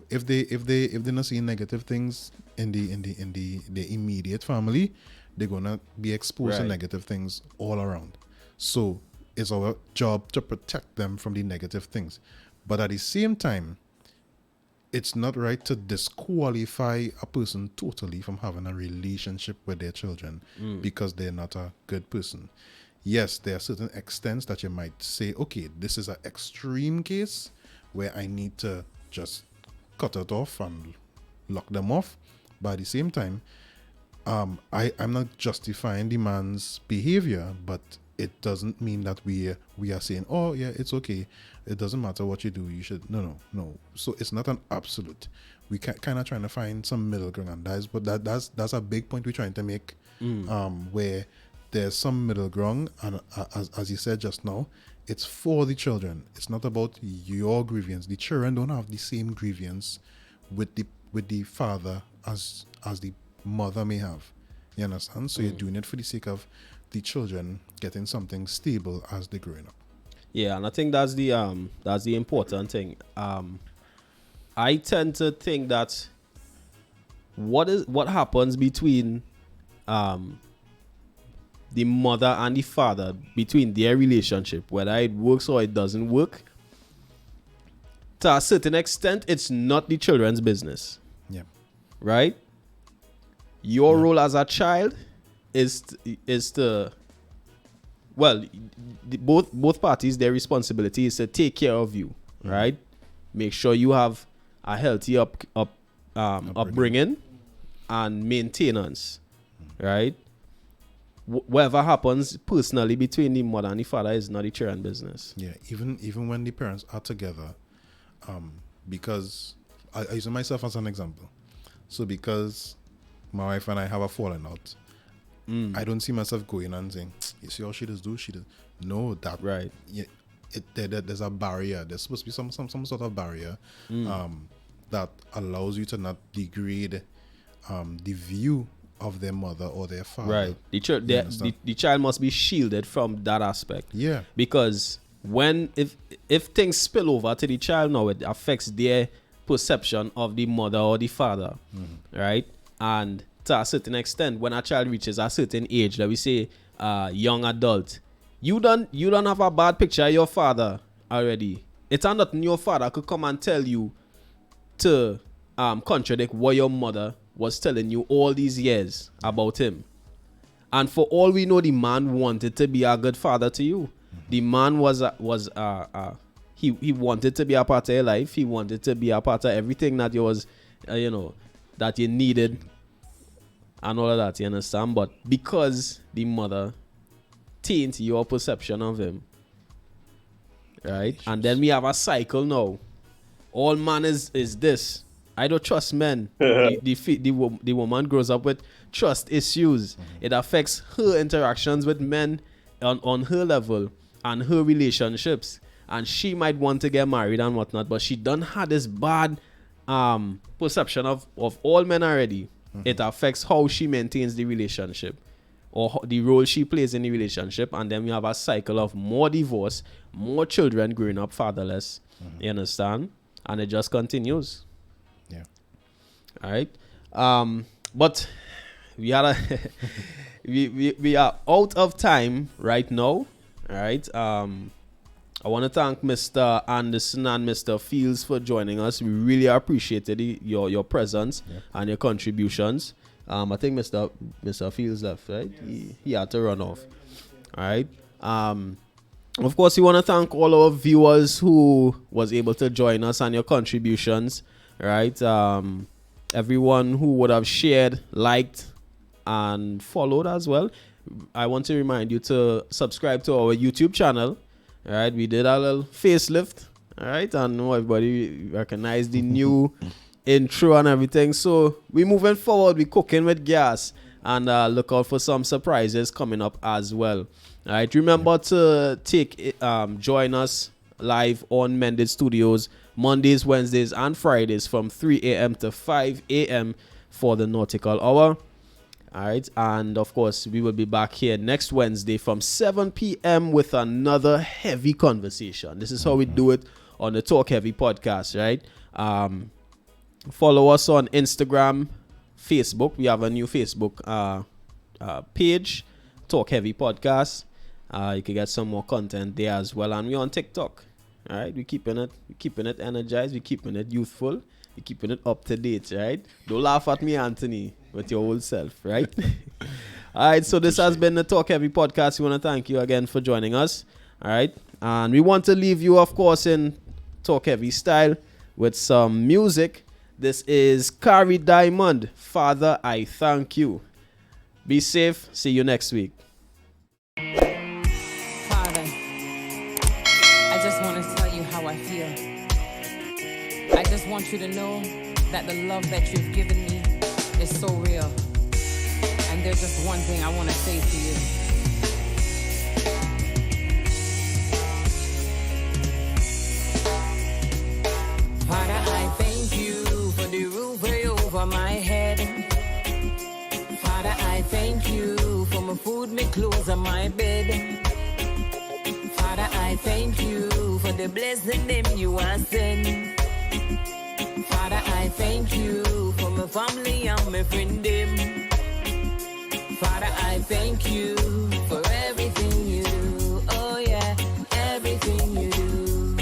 if they're not seeing negative things in the immediate family, they're gonna be exposed to negative things all around. So it's our job to protect them from the negative things. But at the same time, it's not right to disqualify a person totally from having a relationship with their children because they're not a good person. Yes, there are certain extents that you might say, okay, this is an extreme case where I need to just cut it off and lock them off. But at the same time, I'm not justifying the man's behavior, but it doesn't mean that we are saying, oh yeah, it's okay, it doesn't matter what you do, you should no. So it's not an absolute. We kind of trying to find some middle ground, and that's a big point we're trying to make, where there's some middle ground, and as you said just now, it's for the children. It's not about your grievance. The children don't have the same grievance with the father as the mother may have. You understand? So you're doing it for the sake of the children getting something stable as they're growing up. Yeah, and I think that's the important thing. I tend to think that what happens between the mother and the father, between their relationship, whether it works or it doesn't work, to a certain extent, it's not the children's business. Yeah. Right? Your role as a child is to well, both parties, their responsibility is to take care of you, right? Make sure you have a healthy upbringing and maintenance, right? Whatever happens personally between the mother and the father is not the children's business. Yeah, even when the parents are together, because I use myself as an example. So because my wife and I have a falling out, I don't see myself going and saying, you see how she does do? She does. No, that right. Yeah, there's a barrier. There's supposed to be some sort of barrier that allows you to not degrade the view of their mother or their father. Right. The child must be shielded from that aspect. Yeah. Because if things spill over to the child now, it affects their perception of the mother or the father. Right? And to a certain extent, when a child reaches a certain age, let we say young adult, you don't have a bad picture of your father already. It's not your father could come and tell you to contradict what your mother was telling you all these years about him. And for all we know, the man wanted to be a good father to you. The man he wanted to be a part of your life. He wanted to be a part of everything that you was that you needed and all of that, you understand? But because the mother taints your perception of him, right? And then we have a cycle now. All man is this. I don't trust men. The woman grows up with trust issues. It affects her interactions with men on her level and her relationships. And she might want to get married and whatnot, but she done had this bad perception of all men already. It affects how she maintains the relationship or the role she plays in the relationship. And then we have a cycle of more divorce, more children growing up fatherless. You understand? And it just continues. Yeah. All right. But we had we are out of time right now. All right. I want to thank Mr. Anderson and Mr. Fields for joining us. We really appreciated your presence and your contributions. I think Mr. Fields left, right? He had to run off. All right. Of course, we want to thank all our viewers who was able to join us and your contributions. Right. Everyone who would have shared, liked, and followed as well. I want to remind you to subscribe to our YouTube channel. All right, we did a little facelift. All right, and now everybody recognize the new intro and everything. So we moving forward. We cooking with gas, and look out for some surprises coming up as well. All right, remember to join us live on Mended Studios Mondays, Wednesdays, and Fridays from 3 a.m. to 5 a.m. for the Nautical Hour. All right. And of course, we will be back here next Wednesday from 7 p.m. with another heavy conversation. This is how we do it on the Talk Heavy podcast, right? Follow us on Instagram, Facebook. We have a new Facebook page, Talk Heavy Podcast. You can get some more content there as well. And we're on TikTok. All right. We're keeping it energized. We're keeping it youthful. You're keeping it up to date, right? Don't laugh at me, Anthony, with your old self, right? All right, so this has been the Talk Heavy podcast. We want to thank you again for joining us. All right, and we want to leave you, of course, in Talk Heavy style with some music. This is Carrie Diamond, Father, I Thank You. Be safe. See you next week. Father, I just want to tell you how I feel. I just want you to know that the love that you've given me is so real. And there's just one thing I want to say to you. Father, I thank you for the roof over my head. Father, I thank you for my food, my clothes, and my bed. Father, I thank you for the blessing them you are sent. Father, I thank you for my family and my friend them. Father, I thank you for everything you do. Oh yeah, everything you do.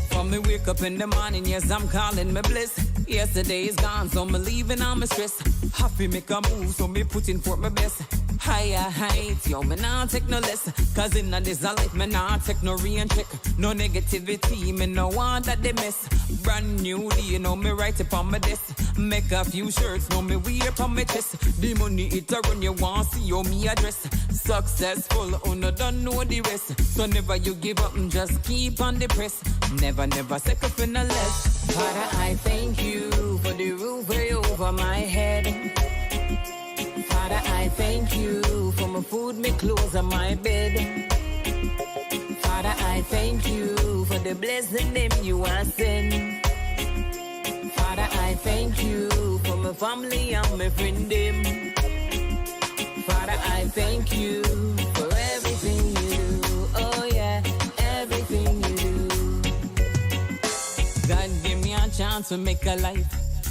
From me wake up in the morning, yes, I'm calling me bliss. Yesterday is gone, so me leaving on my stress. Happy make a move, so me putting for my best. Higher heights, yo, me nah take no less. Cause in this life, me nah take no rain check. No negativity, me no want that they miss. Brand new day, you know me right upon my desk. Make a few shirts, know me wear upon my chest. The money it a run, you want see how me address. Successful, no don't know the rest. So never you give up, just keep on the press. Never, never second for no less. Father, I thank you for the roof over my head. Father, I thank you for my food, my clothes, and my bed. Father, I thank you for the blessing them you are sent. Father, I thank you for my family and my friend them. Father, I thank you for everything you do. Oh yeah, everything you do. God give me a chance to make a life.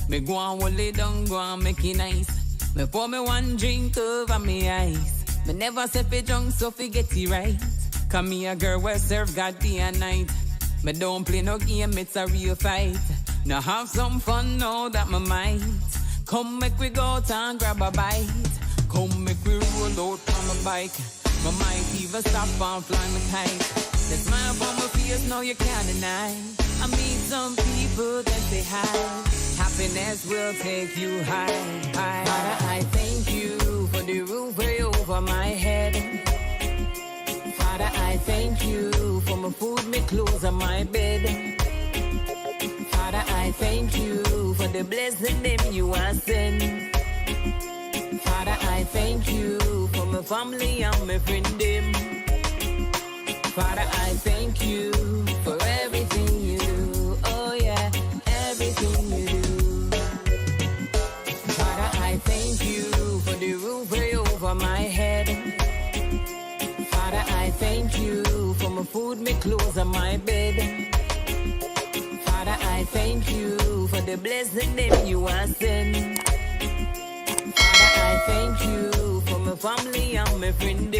Me go and hold it down, go and make it nice. Me pour me one drink over me eyes. Me never say fi drunk, so fi get it right. Cause me a girl will serve God day and night. Me don't play no game, it's a real fight. Now have some fun now that my mind. Come make we go out and grab a bite. Come make we roll out on my bike. My might even stop and fly me kite. The smile on my face, no you can't deny. I meet some people that say hi. Happiness will take you high, high. Father, I thank you for the roof over my head. Father, I thank you for my food, my clothes, and my bed. Father, I thank you for the blessing them you are sent. Father, I thank you for my family and my friend them. Father, I thank you for everything you do. Oh yeah, everything you do. Father, I thank you for the roof over my head. Father, I thank you for my food, my clothes, and my bed. Father, I thank you for the blessing them you are sent. Father, I thank you for my family and my friend.